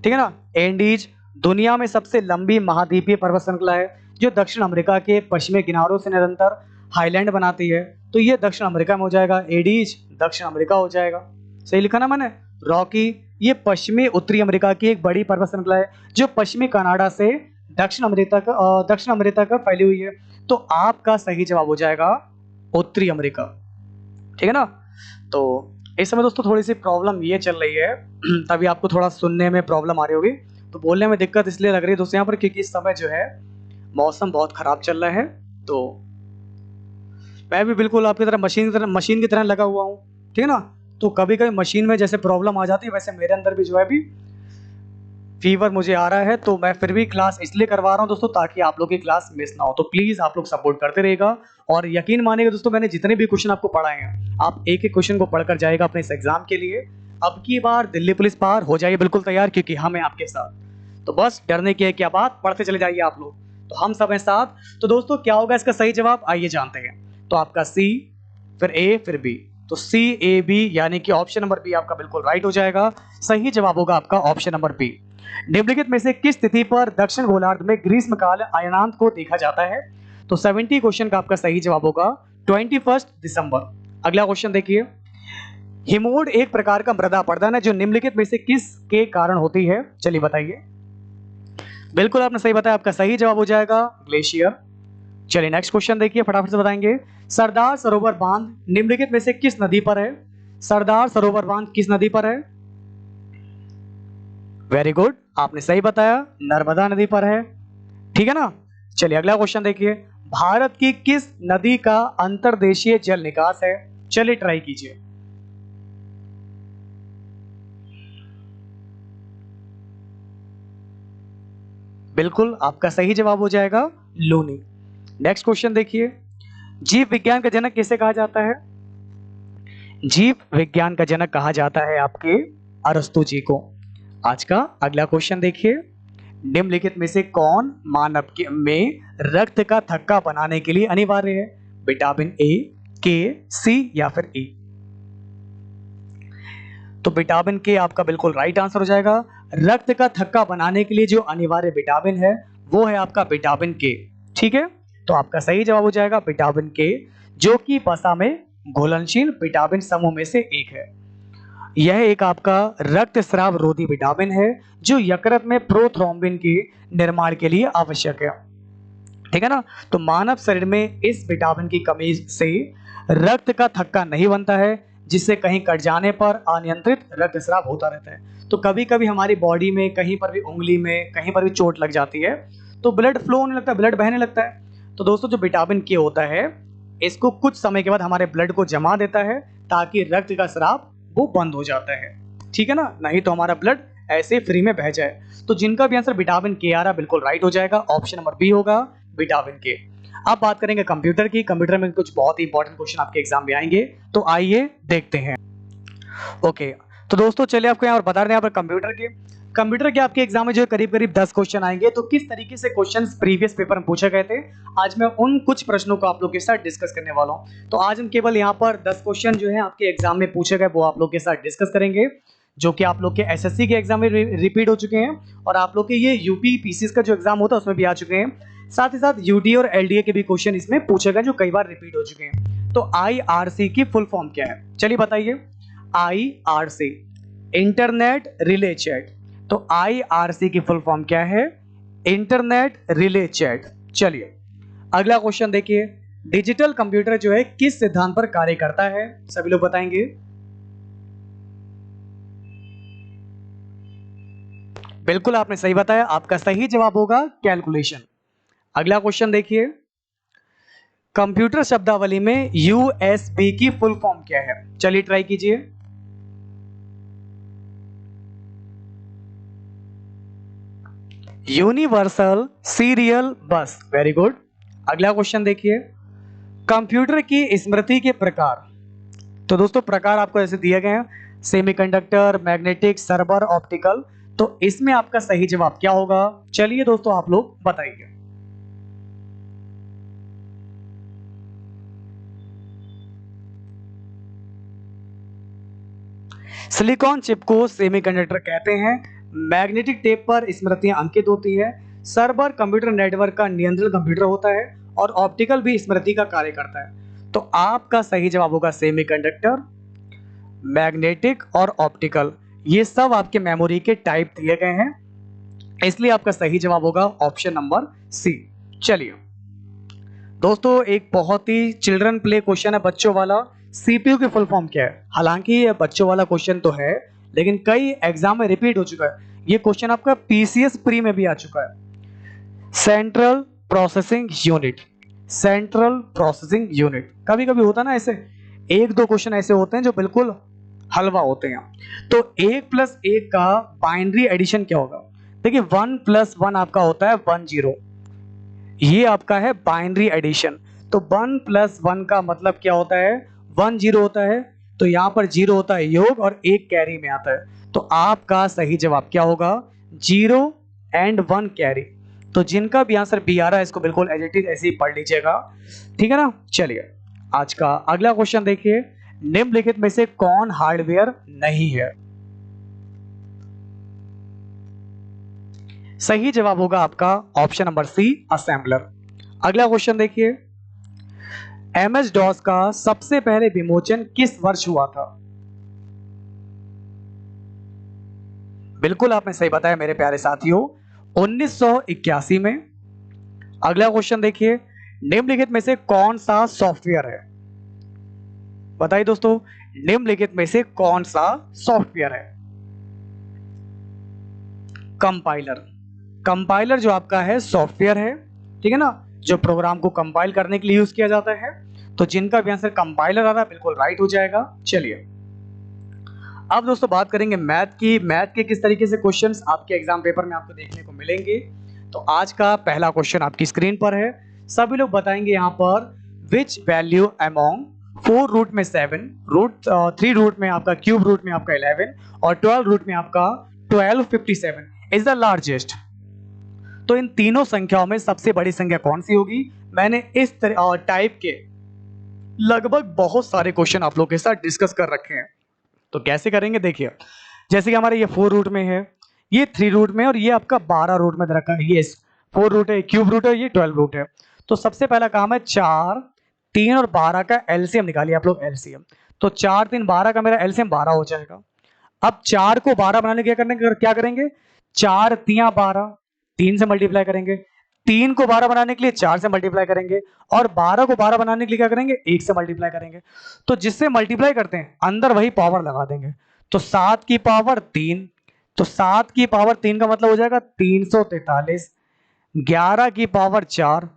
ठीक है ना? एंडीज दुनिया में सबसे लंबी महाद्वीपीय पर्वत श्रृंखला है जो दक्षिण अमेरिका के पश्चिमी किनारों से निरंतर हाईलैंड बनाती है। तो ये दक्षिण अमेरिका में हो जाएगा। एडीज दक्षिण अमेरिका हो जाएगा, सही लिखा ना मैंने? रॉकी ये पश्चिमी उत्तरी अमेरिका की एक बड़ी पर्वत श्रृंखला है जो पश्चिमी कनाडा से दक्षिण अमेरिका तक फैली हुई है। तो आपका सही जवाब हो जाएगा उत्तरी अमेरिका, ठीक है ना? तो इस समय दोस्तों थोड़ी सी प्रॉब्लम ये चल रही है तभी आपको थोड़ा सुनने में प्रॉब्लम आ रही होगी, तो बोलने में दिक्कत इसलिए लग रही है दोस्तों यहाँ पर, क्योंकि इस समय जो है मौसम बहुत खराब चल रहा है। तो मैं भी बिल्कुल आपकी तरह मशीन की तरह लगा हुआ हूँ, ठीक है ना। तो कभी कभी मशीन में जैसे प्रॉब्लम आ जाती है, वैसे मेरे अंदर भी जो है अभी फीवर मुझे आ रहा है। तो मैं फिर भी क्लास इसलिए करवा रहा हूँ दोस्तों, ताकि आप लोग की क्लास मिस ना हो। तो प्लीज आप लोग सपोर्ट करते रहेगा, और यकीन मानिएगा दोस्तों, मैंने जितने भी क्वेश्चन आपको पढ़ाए हैं, आप एक एक क्वेश्चन को पढ़कर जाएगा अपने इस एग्जाम के लिए। अब की बार दिल्ली पुलिस पार हो जाइए बिल्कुल तैयार, क्योंकि हम हैं आपके साथ। तो बस डरने की है क्या बात, पढ़ते चले जाइए आप लोग, तो हम सब हैं साथ। तो दोस्तों क्या होगा इसका सही जवाब, आइए जानते हैं। तो आपका सी, फिर ए, फिर बी। तो सी ए बी यानी कि ऑप्शन नंबर बी आपका बिल्कुल राइट हो जाएगा। सही जवाब होगा आपका ऑप्शन नंबर बी। निम्नलिखित में से किस तिथि पर दक्षिण गोलार्ध में ग्रीष्मकाल अयनांत को देखा जाता है? तो 70 क्वेश्चन का आपका सही जवाब होगा 21 दिसंबर। अगला क्वेश्चन देखिए, हिमोड एक प्रकार का मृदा अपरदन है जो निम्नलिखित में से किस के कारण होती है? चलिए बताइए। बिल्कुल आपने सही बताया, आपका सही जवाब हो जाएगा ग्लेशियर। चलिए नेक्स्ट क्वेश्चन देखिए, फटाफट से बताएंगे। सरदार सरोवर बांध निम्नलिखित में से किस नदी पर है? सरदार सरोवर बांध किस नदी पर है? वेरी गुड, आपने सही बताया, नर्मदा नदी पर है, ठीक है ना। चलिए अगला क्वेश्चन देखिए, भारत की किस नदी का अंतर्देशीय जल निकास है? चलिए ट्राई कीजिए। बिल्कुल आपका सही जवाब हो जाएगा लूनी। नेक्स्ट क्वेश्चन देखिए, जीव विज्ञान का जनक किसे कहा जाता है? जीव विज्ञान का जनक कहा जाता है आपके अरस्तु जी को। आज का अगला क्वेश्चन देखिए, निम्नलिखित में से कौन मानव के में रक्त का थक्का बनाने के लिए अनिवार्य है? विटामिन ए, के, सी या फिर ई? तो विटामिन के आपका बिल्कुल राइट आंसर हो जाएगा। रक्त का थक्का बनाने के लिए जो अनिवार्य विटामिन है वो है आपका विटामिन के, ठीक है। तो आपका सही जवाब हो जाएगा विटामिन के, जो कि वसा में घुलनशील विटामिन समूह में से एक है। यह एक आपका रक्तस्राव रोधी विटामिन है जो यकृत में प्रोथ्रोम्बिन के निर्माण के लिए आवश्यक है, ठीक है ना। तो मानव शरीर में इस विटामिन की कमी से रक्त का थक्का नहीं बनता है, जिससे कहीं कट जाने पर अनियंत्रित रक्तस्राव होता रहता है। तो कभी कभी हमारी बॉडी में कहीं पर भी, उंगली में कहीं पर भी चोट लग जाती है तो ब्लड फ्लो होने लगता है, ब्लड बहने लगता है। तो दोस्तों जो विटामिन के होता है, इसको कुछ समय के बाद हमारे ब्लड को जमा देता है, ताकि रक्त का स्राव वो बंद हो जाता है, ठीक है ना। नहीं तो हमारा ब्लड ऐसे फ्री में बह जाए। तो जिनका भी आंसर विटामिन के आ रहा बिल्कुल राइट हो जाएगा, ऑप्शन नंबर बी होगा विटामिन के। अब बात करेंगे कंप्यूटर की। कंप्यूटर में कुछ बहुत ही इंपॉर्टेंट क्वेश्चन आपके एग्जाम में आएंगे, तो आइए देखते हैं। ओके, तो दोस्तों चलिए आपको यहाँ पर बता रहे हैं, यहाँ पर कंप्यूटर के आपके एग्जाम में जो करीब करीब 10 क्वेश्चन आएंगे। तो किस तरीके से क्वेश्चंस प्रीवियस पेपर में पूछे गए थे, आज मैं उन कुछ प्रश्नों को आप लोग के साथ डिस्कस करने वाला हूं। तो आज हम केवल यहाँ पर 10 क्वेश्चन जो है आपके एग्जाम में पूछे गए वो आप लोग के साथ डिस्कस करेंगे, जो कि आप लोग के एसएससी के एग्जाम में रिपीट हो चुके हैं, और आप लोग के ये यूपी पीसीएस का जो एग्जाम होता है उसमें भी आ चुके हैं। साथ ही साथ यूडी और एलडीए के भी क्वेश्चन इसमें पूछे गए जो कई बार रिपीट हो चुके हैं। तो आईआरसी की फुल फॉर्म क्या है, चलिए बताइए। IRC, internet relay chat. तो आईआरसी की फुल फॉर्म क्या है? Internet relay chat. चलिए अगला क्वेश्चन देखिए, डिजिटल कंप्यूटर जो है किस सिद्धांत पर कार्य करता है? सभी लोग बताएंगे। बिल्कुल आपने सही बताया, आपका सही जवाब होगा कैलकुलेशन। अगला क्वेश्चन देखिए, कंप्यूटर शब्दावली में यूएसबी की फुल फॉर्म क्या है? चलिए ट्राई कीजिए। यूनिवर्सल सीरियल बस, वेरी गुड। अगला क्वेश्चन देखिए, कंप्यूटर की स्मृति के प्रकार। तो दोस्तों प्रकार आपको ऐसे दिए गए हैं, सेमीकंडक्टर, मैग्नेटिक, सर्वर, ऑप्टिकल। तो इसमें आपका सही जवाब क्या होगा? चलिए दोस्तों आप लोग बताइए। सिलिकॉन चिप को सेमीकंडक्टर कहते हैं। मैग्नेटिक टेप पर स्मृतियां अंकित होती है। सर्वर कंप्यूटर नेटवर्क का नियंत्रण कंप्यूटर होता है, और ऑप्टिकल भी स्मृति का कार्य करता है। तो आपका सही जवाब होगा सेमीकंडक्टर, मैग्नेटिक और ऑप्टिकल। ये सब आपके मेमोरी के टाइप दिए गए हैं, इसलिए आपका सही जवाब होगा ऑप्शन नंबर सी। चलिए दोस्तों एक बहुत ही चिल्ड्रन प्ले क्वेश्चन है, बच्चों वाला। सीपीयू की फुल फॉर्म क्या है? हालांकि ये बच्चों वाला क्वेश्चन तो है, लेकिन कई एग्जाम में रिपीट हो चुका है। ये क्वेश्चन आपका पीसीएस प्री में भी आ चुका है। Central processing unit, central processing unit. कभी कभी होता है ना ऐसे, एक दो क्वेश्चन ऐसे होते हैं जो बिल्कुल हलवा होते हैं। तो 1 + 1 का बाइनरी एडिशन क्या होगा? देखिए 1 + 1 आपका होता है 1 0, ये आपका है बाइनरी एडिशन। तो 1 + 1 का मतलब क्या होता है? 1 0 होता है। तो यहाँ पर 0 होता है योग और 1 कैरी में आता है। तो आपका सही जवाब क्या होगा? 0 एंड 1 कैरी। तो जिनका भी आंसर बी आ रहा है इसको बिल्कुल एज इट इज ऐसे ही पढ़ लीजिएगा, ठीक है ना। चलिए आज का अगला क्वेश्चन देखिए, निम्नलिखित में से कौन हार्डवेयर नहीं है? सही जवाब होगा आपका ऑप्शन नंबर सी, असेंबलर। अगला क्वेश्चन देखिए, एमएस डॉस का सबसे पहले विमोचन किस वर्ष हुआ था? बिल्कुल आपने सही बताया मेरे प्यारे साथियों, 1981 में। अगला क्वेश्चन देखिए, निम्नलिखित में से कौन सा सॉफ्टवेयर है? बताइए दोस्तों, निम्नलिखित में से कौन सा सॉफ्टवेयर है? कंपाइलर। कंपाइलर जो आपका है सॉफ्टवेयर है, ठीक है ना, जो प्रोग्राम को कंपाइल करने के लिए यूज किया जाता है। तो जिनका भी आंसर कंपाइलर आ रहा है बिल्कुल राइट हो जाएगा। चलिए अब दोस्तों बात करेंगे मैथ की। मैथ के किस तरीके से क्वेश्चंस आपके एग्जाम पेपर में आपको देखने को मिलेंगे। तो आज का पहला क्वेश्चन आपकी स्क्रीन पर है। सभी लोग बताएंगे यहाँ पर, विच वैल्यू अमॉन्ग 4 रूट में 7, रूट 3 रूट में आपका, क्यूब रूट में आपका 11 और 12 रूट में आपका 1257 इज द लार्जेस्ट। तो इन तीनों संख्याओं में सबसे बड़ी संख्या कौन सी होगी? मैंने इस टाइप के लगभग बहुत सारे क्वेश्चन आप लोगों के साथ डिस्कस कर रखे हैं। तो कैसे करेंगे देखिए, जैसे कि हमारे ये 4 रूट में है, ये 3 रूट में, और ये आपका 12 रूट में दे रखा है। ये 4 रूट है, क्यूब रूट है, ये 12 रूट है। तो सबसे पहला काम है 4, 3 और 12 का एलसीएम निकालिए आप लोग, एलसीएम। तो 4 3 12 का मेरा एलसीएम 12 हो जाएगा। अब 4 को 12 बनाने के क्या करेंगे? 4 3 12, 3 से मल्टीप्लाई करेंगे। 3 को 12 बनाने के लिए 4 से मल्टीप्लाई करेंगे, और 12 को 12 बनाने के लिए क्या करेंगे? 1 से मल्टीप्लाई करेंगे। तो जिससे मल्टीप्लाई करते हैं अंदर वही पावर लगा देंगे। तो 7 की पावर 3, तो 7 की पावर 3 का मतलब हो जाएगा 343। 11 की पावर 4,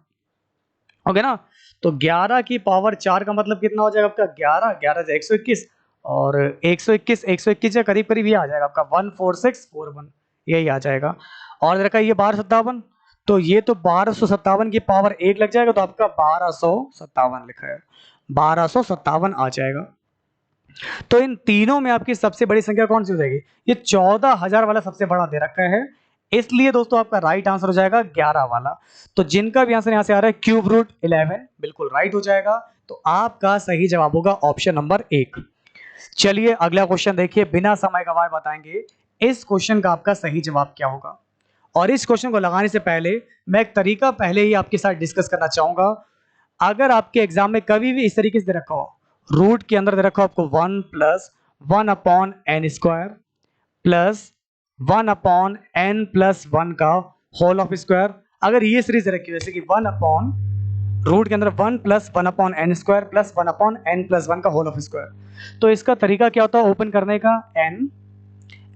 ओके ना। तो 11 की पावर 4 का मतलब कितना हो जाएगा आपका? 11 11 से 121, और 121 से करीब करीब ये आ जाएगा आपका 14641, यही आ जाएगा। और रखा ये 1257, तो ये तो 1257 की पावर 1 लग जाएगा, तो आपका 1257 लिखा है, 1257 आ जाएगा। तो इन तीनों में आपकी सबसे बड़ी संख्या कौन सी हो जाएगी? ये 14,000 वाला सबसे बड़ा दे रखा है, इसलिए दोस्तों आपका राइट आंसर हो जाएगा 11 वाला। तो जिनका भी आंसर यहां से आ रहा है क्यूब रूट 11 बिल्कुल राइट हो जाएगा। तो आपका सही जवाब होगा ऑप्शन नंबर 1। चलिए अगला क्वेश्चन देखिए, बिना समय गवाए बताएंगे इस क्वेश्चन का आपका सही जवाब क्या होगा। और इस क्वेश्चन को लगाने से पहले मैं एक तरीका पहले ही आपके साथ डिस्कस करना चाहूंगा। अगर आपके एग्जाम में कभी भी इस तरीके से दे रखा हो, रूट के अंदर दे रखा हो आपको 1 + 1/n² प्लस 1/n+1 का होल ऑफ स्क्वायर, अगर ये सीरीज रखी हो जैसे कि 1 अपॉन रूट के अंदर 1 + 1/n² प्लस 1/n+1 का होल ऑफ स्क्वायर, तो इसका तरीका क्या होता है ओपन करने का?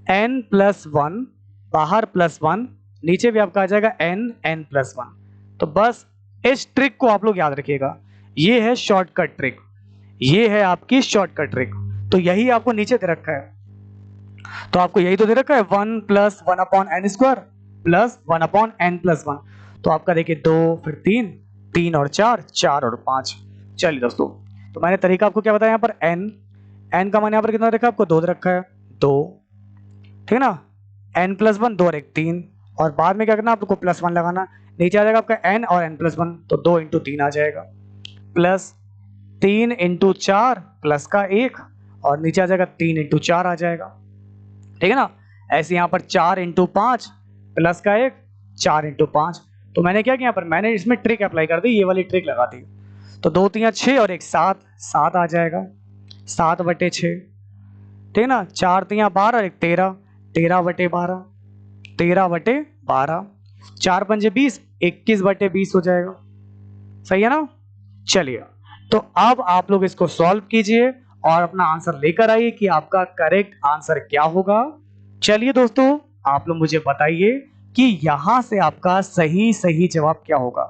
n+1 बाहर +1, नीचे भी आपका आ जाएगा n+1। तो बस इस ट्रिक को आप लोग याद रखिएगा, ये है शॉर्टकट ट्रिक, ये है आपकी शॉर्टकट ट्रिक। तो यही आपको नीचे दे रखा है, तो आपको यही तो दे रखा है 1 + 1/n² प्लस 1/n+1। तो आपका देखिए 2 फिर 3, 3 और 4, 4 और 5। चलिए दोस्तों, तो मैंने तरीका आपको क्या बताया यहाँ पर? n का मान यहाँ पर कितना रखा है आपको? 2 रखा है, 2, ठीक है ना। n+1 2 और 1 3, और बाद में क्या करना आपको? +1 लगाना, नीचे आ जाएगा आपका n और n+1, तो 2 × 3 आ जाएगा, प्लस 3 × 4 प्लस का 1, और नीचे आ जाएगा 3 × 4 आ जाएगा, ठीक है ना। ऐसे यहाँ पर 4 × 5 प्लस का 1, 4 × 5। तो मैंने क्या किया यहाँ पर? मैंने इसमें ट्रिक अप्लाई कर दी, ये वाली ट्रिक लगा दी। तो 2 3 6 और 1 7, 7 आ जाएगा, 7/6, ठीक है ना। 4 3 12 और 1 13, 13/12, 13/12, 4 5 20, 21/20 हो जाएगा, सही है ना। चलिए तो अब आप लोग इसको सॉल्व कीजिए और अपना आंसर लेकर आइए कि आपका करेक्ट आंसर क्या होगा। चलिए दोस्तों आप लोग मुझे बताइए कि यहां से आपका सही जवाब क्या होगा।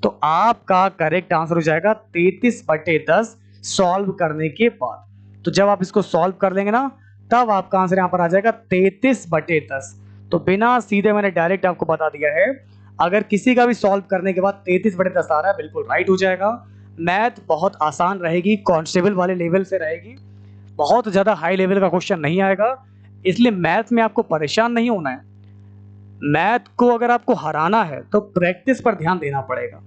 तो आपका करेक्ट आंसर हो जाएगा 33/10 सॉल्व करने के बाद। तो जब आप इसको सॉल्व कर लेंगे ना, तब आपका आंसर यहां पर आ जाएगा 33/10। तो बिना सीधे मैंने डायरेक्ट आपको बता दिया है, अगर किसी का भी सॉल्व करने के बाद 33/10 आ रहा है, बिल्कुल राइट हो जाएगा। मैथ बहुत आसान रहेगी, कांस्टेबल वाले लेवल से रहेगी, बहुत ज्यादा हाई लेवल का क्वेश्चन नहीं आएगा। इसलिए मैथ में आपको परेशान नहीं होना है। मैथ को अगर आपको हराना है तो प्रैक्टिस पर ध्यान देना पड़ेगा।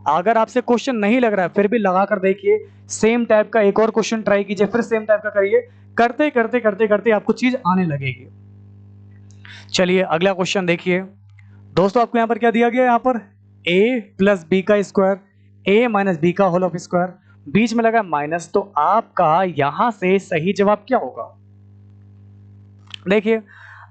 अगर आपसे क्वेश्चन नहीं लग रहा है फिर भी लगा कर देखिए, सेम टाइप का एक और क्वेश्चन ट्राई कीजिए, फिर सेम टाइप का करिए, करते करते करते करते आपको चीज आने लगेगी। चलिए अगला क्वेश्चन देखिए दोस्तों, आपको यहाँ पर क्या दिया गया है, यहाँ पर a प्लस बी का स्क्वायर, a माइनस बी का होल ऑफ स्क्वायर, बीच में लगा माइनस। तो आपका यहां से सही जवाब क्या होगा। देखिए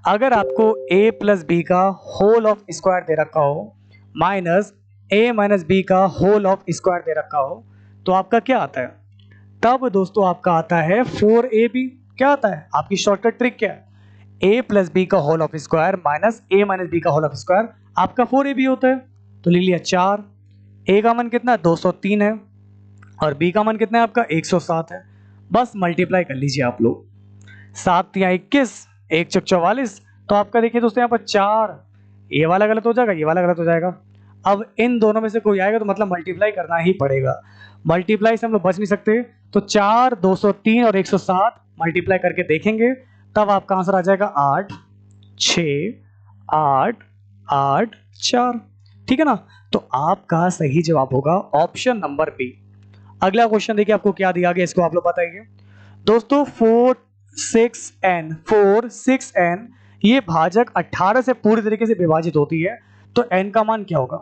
अगर आपको a प्लस बी का होल ऑफ स्क्वायर दे रखा हो माइनस a माइनस बी का होल ऑफ स्क्वायर दे रखा हो, तो आपका क्या आता है, तब दोस्तों आपका आता है 4ab। क्या आता है, आपकी शॉर्टकट ट्रिक क्या है, a प्लस बी का whole of square minus a minus B का होल ऑफ स्क्वायर आपका 4ab होता है। तो ले लिया 4, a का मान कितना है 203 है, और b का मान कितना है आपका 107 है। बस मल्टीप्लाई कर लीजिए आप लोग, 7 या 21, 1 चौक 44। तो आपका देखिए दोस्तों यहाँ पर 4, ये वाला गलत हो जाएगा, ये वाला गलत हो जाएगा। अब इन दोनों में से कोई आएगा तो मतलब मल्टीप्लाई करना ही पड़ेगा, मल्टीप्लाई से हम लोग बच नहीं सकते। तो 4, 203 और 107 मल्टीप्लाई करके देखेंगे, तब आपका आंसर आ जाएगा 8, 6, 8, 8, 4। ठीक है ना। तो आपका सही जवाब होगा ऑप्शन नंबर बी। अगला क्वेश्चन देखिए आपको क्या दिया गया, इसको आप लोग बताइए दोस्तों। 4, 6n ये भाजक 18 से पूरी तरीके से विभाजित होती है, तो n का मान क्या होगा।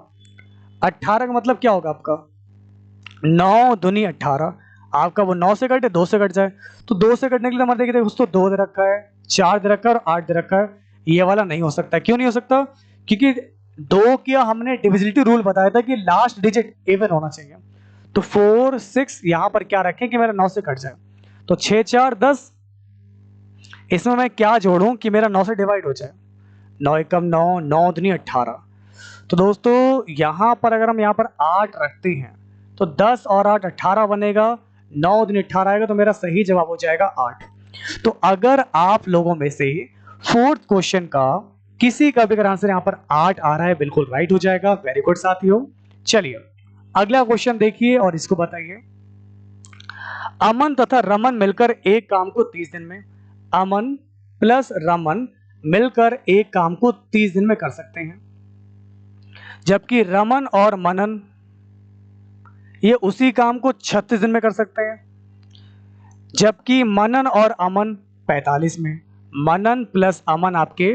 18 का मतलब क्या होगा आपका 9 दूनी 18, आपका वो 9 से कटे 2 से कट जाए, तो 2 से कटने के लिए हमारे देखिए उसको 2 दे रखा है, 4 दे रखा है और 8 दे रखा है। ये वाला नहीं हो सकता। क्यों नहीं हो सकता, क्योंकि 2 किया हमने डिविजिबिलिटी रूल बताया था कि लास्ट डिजिट इवन होना चाहिए। तो 4, 6 यहां पर क्या रखें कि मेरा 9 से कट जाए, तो 6, 4, 10, इसमें मैं क्या जोड़ूं कि मेरा 9 से डिवाइड हो जाए, 9 एकम 9, 9 दूनी 18। तो दोस्तों यहां पर अगर हम यहां पर 8 रखते हैं तो 10 और 8 18 बनेगा, 9 दूनी 18 आएगा, तो मेरा सही जवाब हो जाएगा 8। तो अगर आप लोगों में से फोर्थ क्वेश्चन का किसी का भी अगर आंसर यहां पर 8 आ रहा है, बिल्कुल राइट हो जाएगा। वेरी गुड साथियों। चलिए अगला क्वेश्चन देखिए और इसको बताइए। अमन तथा रमन मिलकर एक काम को 30 दिन में, अमन प्लस रमन मिलकर एक काम को 30 दिन में कर सकते हैं, जबकि रमन और मनन ये उसी काम को 36 दिन में कर सकते हैं, जबकि मनन और अमन 45 में, मनन प्लस अमन आपके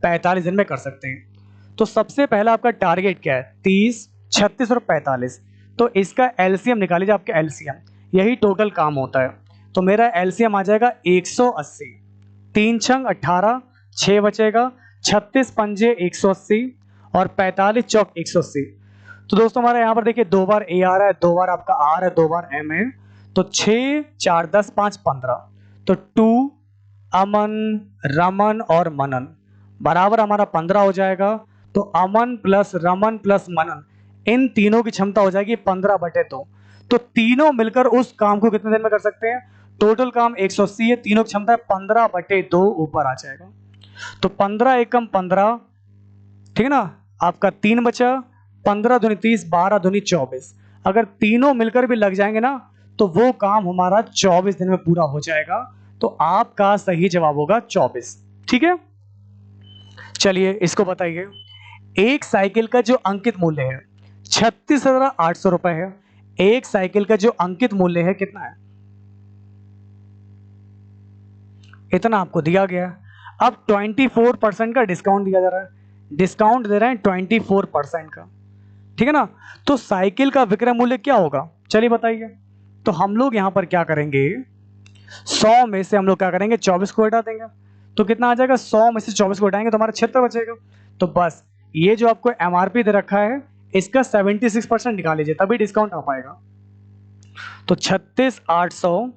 45 दिन में कर सकते हैं। तो सबसे पहला आपका टारगेट क्या है, 30, 36 और 45। तो इसका एलसीएम निकालिए, आपका एलसीएम यही टोटल काम होता है। तो मेरा एलसीएम आ जाएगा 180, 3 छंग 18, 6 बचेगा, 36 पंजे 180 और 45 चौक 180। तो दोस्तों हमारा यहाँ पर देखिए 2 बार ए आ रहा है, 2 बार आपका आर है, 2 बार एम है, तो 6, 4, 10, 5, 15। तो 2 अमन रमन और मनन बराबर हमारा 15 हो जाएगा। तो अमन प्लस रमन प्लस मनन इन तीनों की क्षमता हो जाएगी 15/2। तो तीनों मिलकर उस काम को कितने दिन में कर सकते हैं, टोटल काम 180 है, तीनों की क्षमता है 15/2 ऊपर आ जाएगा। तो 15 एकम 15, ठीक है ना, आपका 3 बचा, 15 दूनी 30, 12 दूनी 24। अगर तीनों मिलकर भी लग जाएंगे ना तो वो काम हमारा 24 दिन में पूरा हो जाएगा। तो आपका सही जवाब होगा 24। ठीक है। चलिए इसको बताइए। एक साइकिल का जो अंकित मूल्य है 36,800 रुपए है, एक साइकिल का जो अंकित मूल्य है कितना है, इतना आपको दिया गया है। अब 24% का डिस्काउंट दिया जा रहा है, डिस्काउंट दे रहे हैं 24% का, ठीक है ना। तो साइकिल का विक्रय मूल्य क्या होगा, चलिए बताइए। तो हम लोग यहां पर क्या करेंगे, 100 में से हम लोग क्या करेंगे 24 को हटा देंगे, तो कितना आ जाएगा, 100 में से 24 को हटाएंगे तो हमारा 76 बचेगा। तो बस ये जो आपको एमआरपी दे रखा है इसका 76% निकाल लीजिए, तभी डिस्काउंट आ पाएगा। तो 36,800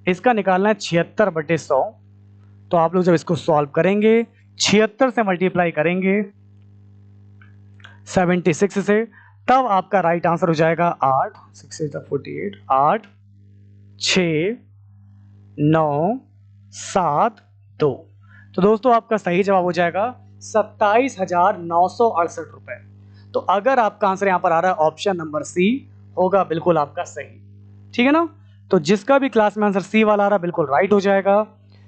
इसका निकालना है 76/100। तो आप लोग जब इसको सॉल्व करेंगे 76 से मल्टीप्लाई करेंगे 76 से, तब आपका राइट आंसर हो जाएगा 8, 6 8 48, 8 6 9 7 2। तो दोस्तों आपका सही जवाब हो जाएगा 27,968 रुपए। तो अगर आपका आंसर यहाँ पर आ रहा है ऑप्शन नंबर सी होगा बिल्कुल आपका सही, ठीक है ना। तो जिसका भी क्लास में आंसर सी वाला आ रहा है बिल्कुल राइट हो जाएगा।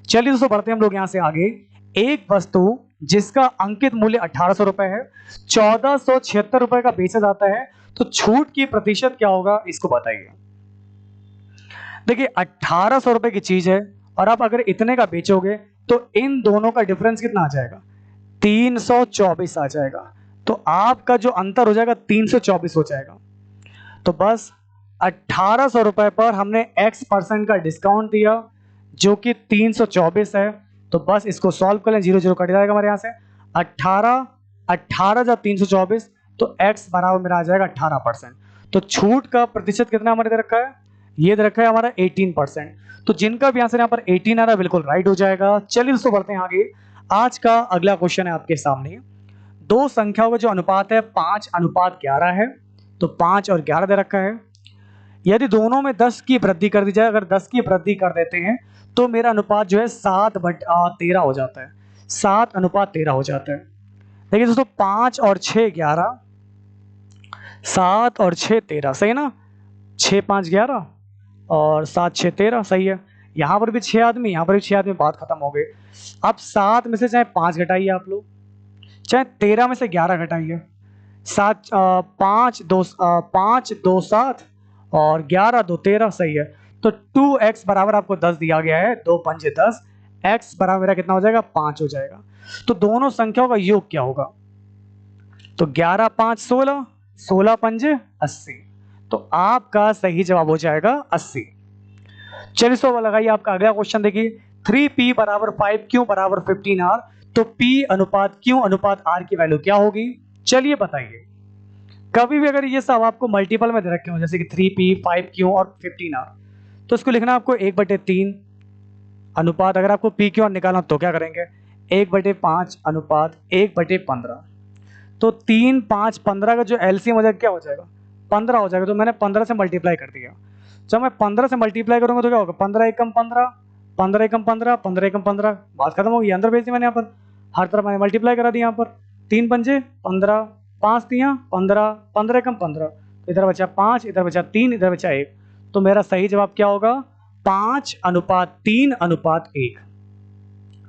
चलिए दोस्तों बढ़ते हैं हम लोग यहाँ से आगे। एक वस्तु जिसका अंकित मूल्य 1800 रुपए है 1476 रुपए का बेचा जाता है, तो छूट की प्रतिशत क्या होगा इसको बताइए। देखिए 1800 रुपए की चीज है और आप अगर इतने का बेचोगे तो इन दोनों का डिफरेंस कितना आ जाएगा, 324 आ जाएगा। तो आपका जो अंतर हो जाएगा 324 हो जाएगा। तो बस 1800 रुपए पर हमने x% का डिस्काउंट दिया जो कि 324 है। तो बस इसको सॉल्व कर लें, 0 0 कट जाएगा हमारे यहाँ से। 18 जब 324 तो x बराबर मेरा आ जाएगा 18%। तो छूट का प्रतिशत कितना हमारे दे रखा है, ये दे रखा है हमारा 18%। तो जिनका भी आंसर यहाँ पर 18 आ रहा है बिल्कुल राइट हो जाएगा। चलिए दोस्तों बढ़ते हैं आगे। आज का अगला क्वेश्चन है आपके सामने। दो संख्याओं का जो अनुपात है 5:11 है। तो 5 और 11 दे रखा है। यदि दोनों में 10 की वृद्धि कर दी जाए, अगर 10 की वृद्धि कर देते हैं तो मेरा अनुपात जो है 7/13 हो जाता है, 7:13 हो जाता है। देखिए दोस्तों 5 और 6 11, 7 और 6 13, सही ना। 6 5 11 और 7 6 13, सही है। यहाँ पर भी 6 आदमी, यहाँ पर भी 6 आदमी, बात खत्म हो गई। अब 7 में से चाहे 5 घटाइए आप लोग, चाहे 13 में से 11 घटाइए। 5 2 7 और 11 2 13, सही है। तो 2x बराबर आपको 10 दिया गया है, 2 पंजे 10, x बराबर मेरा कितना हो जाएगा 5 हो जाएगा। तो दोनों संख्याओं का योग क्या होगा, तो 11 5 16, 16 पंजे 80। तो आपका सही जवाब हो जाएगा 80। चलिए सो लगाइए आपका अगला क्वेश्चन देखिए। 3p बराबर 5q बराबर 15r, तो p अनुपात q अनुपात r की वैल्यू क्या होगी, चलिए बताइए। कभी भी अगर ये सब आपको मल्टीपल में दे रखे हो जैसे कि 3p 5q और 15r, तो इसको लिखना आपको 1/3 अनुपात, अगर आपको p q r निकालना तो क्या करेंगे 1/5 अनुपात 1/15। तो 3 5 15 का जो एलसीएम हो जाएगा क्या हो जाएगा 15 हो जाएगा। तो मैंने 15 से मल्टीप्लाई कर दिया। जब मैं 15 से मल्टीप्लाई करूंगा तो क्या होगा 15 एकम 15, 15 एकम 15, 15 एकम 15, बात खत्म हो गई। अंदर भेज दी मैंने, यहाँ पर हर तरफ मैंने मल्टीप्लाई करा दिया। यहाँ पर 3 पंजे 15, 5 तियां 15, 15 एकम 15, इधर बचा 5, इधर बचा 3, इधर बचा 1। तो मेरा सही जवाब क्या होगा 5:3:1,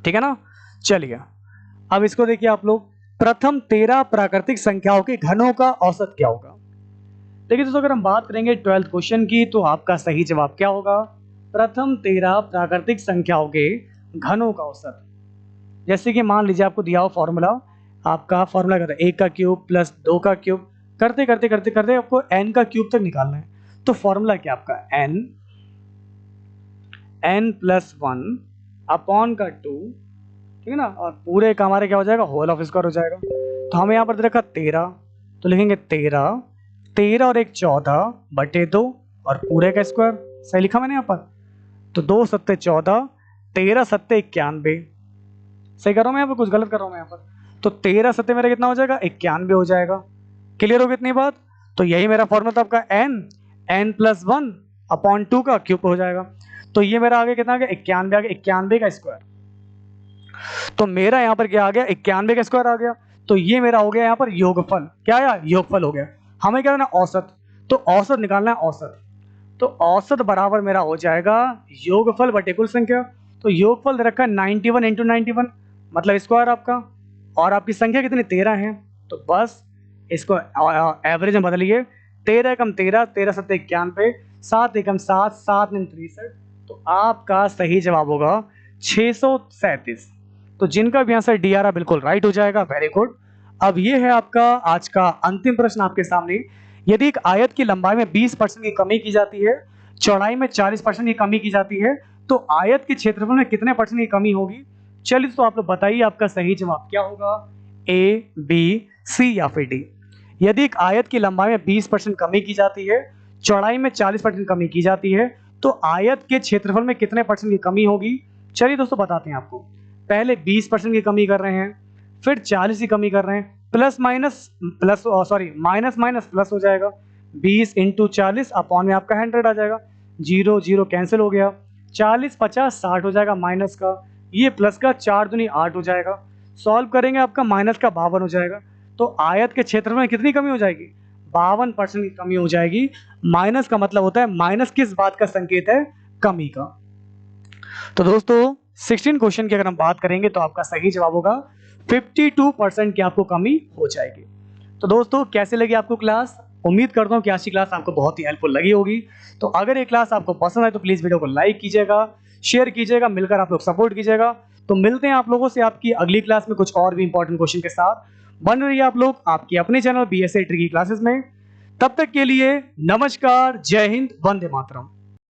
ठीक है ना। चलिए अब इसको देखिए आप लोग। प्रथम 13 प्राकृतिक संख्याओं के घनों का औसत क्या होगा। देखिए दोस्तों अगर हम बात करेंगे 12th क्वेश्चन की तो आपका सही जवाब क्या होगा, प्रथम 13 प्राकृतिक संख्याओं के घनों का औसत। जैसे कि मान लीजिए आपको दिया हो फॉर्मूला, आपका फॉर्मूला कहता है 1 का क्यूब प्लस 2 का क्यूब, करते करते करते करते आपको n का क्यूब तक निकालना है। तो फॉर्मूला क्या आपका n प्लस 1 अपॉन का 2, ठीक है ना, और पूरे का हमारे क्या हो जाएगा होल ऑफ स्क्वायर हो जाएगा। तो हमें यहाँ पर दे रखा 13, तो लिखेंगे 13, 13 और 1 14/2 और पूरे का स्क्वायर, सही लिखा मैंने यहाँ पर। तो 2 7 14, 13 7 91, सही कर रहा हूँ मैं यहाँ पर, कुछ गलत कर रहा हूँ मैं यहाँ पर। तो 13 7 मेरा कितना हो जाएगा 91 हो जाएगा। क्लियर हो गई इतनी बात। तो यही मेरा फॉर्मूला था आपका n प्लस 1 अपॉन 2 का क्यूब हो जाएगा। तो ये मेरा आगे कितना आ गया 91 आ गया, 91 का स्क्वायर। तो मेरा यहाँ पर क्या आ गया 91 का स्क्वायर आ गया। तो ये मेरा हो गया यहाँ पर योगफल, क्या आया योगफल हो गया। हमें क्या करना औसत, तो औसत निकालना है औसत। तो औसत बराबर मेरा हो जाएगा योगफल बटे कुल संख्या। तो योगफल दे रखा है 91 × 91 मतलब स्क्वायर आपका, और आपकी संख्या कितनी 13 है। तो बस इसको एवरेज में बदलिए, 13 एकम 13, 13 7 91, 7 एकम 7, 7 9 63। तो आपका सही जवाब होगा 637। तो जिनका भी आंसर डी आ रहा बिल्कुल राइट हो जाएगा, वेरी गुड। अब ये है आपका आज का अंतिम प्रश्न आपके सामने। यदि एक आयत की लंबाई में 20% की कमी की जाती है, चौड़ाई में 40% की कमी की जाती है, तो आयत के क्षेत्रफल में कितने % की कमी होगी। चलिए तो आप लोग बताइए आपका सही जवाब क्या होगा, ए बी सी या फिर डी। यदि एक आयत की लंबाई में 20% कमी की जाती है, चौड़ाई में 40% कमी की जाती है, तो आयत के क्षेत्रफल में कितने % की कमी होगी। चलिए दोस्तों बताते हैं आपको। पहले 20% की कमी कर रहे हैं, फिर 40 की कमी कर रहे हैं, plus minus plus sorry minus minus plus हो जाएगा, 20 इंटू 40 अपॉन में आपका 100 आ जाएगा, 0 0 कैंसिल हो गया, 40 50 60 हो जाएगा माइनस का, ये प्लस का 4 दूनी 8 हो जाएगा, सॉल्व करेंगे आपका माइनस का 52 हो जाएगा। तो आयत के क्षेत्र में कितनी कमी हो जाएगी? 52% की कमी हो जाएगी। माइनस का मतलब होता है, माइनस किस बात का संकेत है? कमी का। तो दोस्तों 16 क्वेश्चन की अगर हम बात करेंगे तो आपका सही जवाब होगा 52% की आपको कमी हो जाएगी। तो दोस्तों कैसे लगी आपको क्लास? उम्मीद करता हूँ कि आज की क्लास आपको बहुत ही हेल्पफुल लगी होगी। तो अगर ये क्लास आपको पसंद आए तो प्लीज़ वीडियो को लाइक कीजिएगा, शेयर कीजिएगा, मिलकर आप लोग सपोर्ट कीजिएगा। तो मिलते हैं आप लोगों से आपकी अगली क्लास में कुछ और भी इंपॉर्टेंट क्वेश्चन के साथ। बन रही है आप लोग आपके अपने चैनल BSA ट्रिकी क्लासेस में। तब तक के लिए नमस्कार, जय हिंद, वंदे मातरम।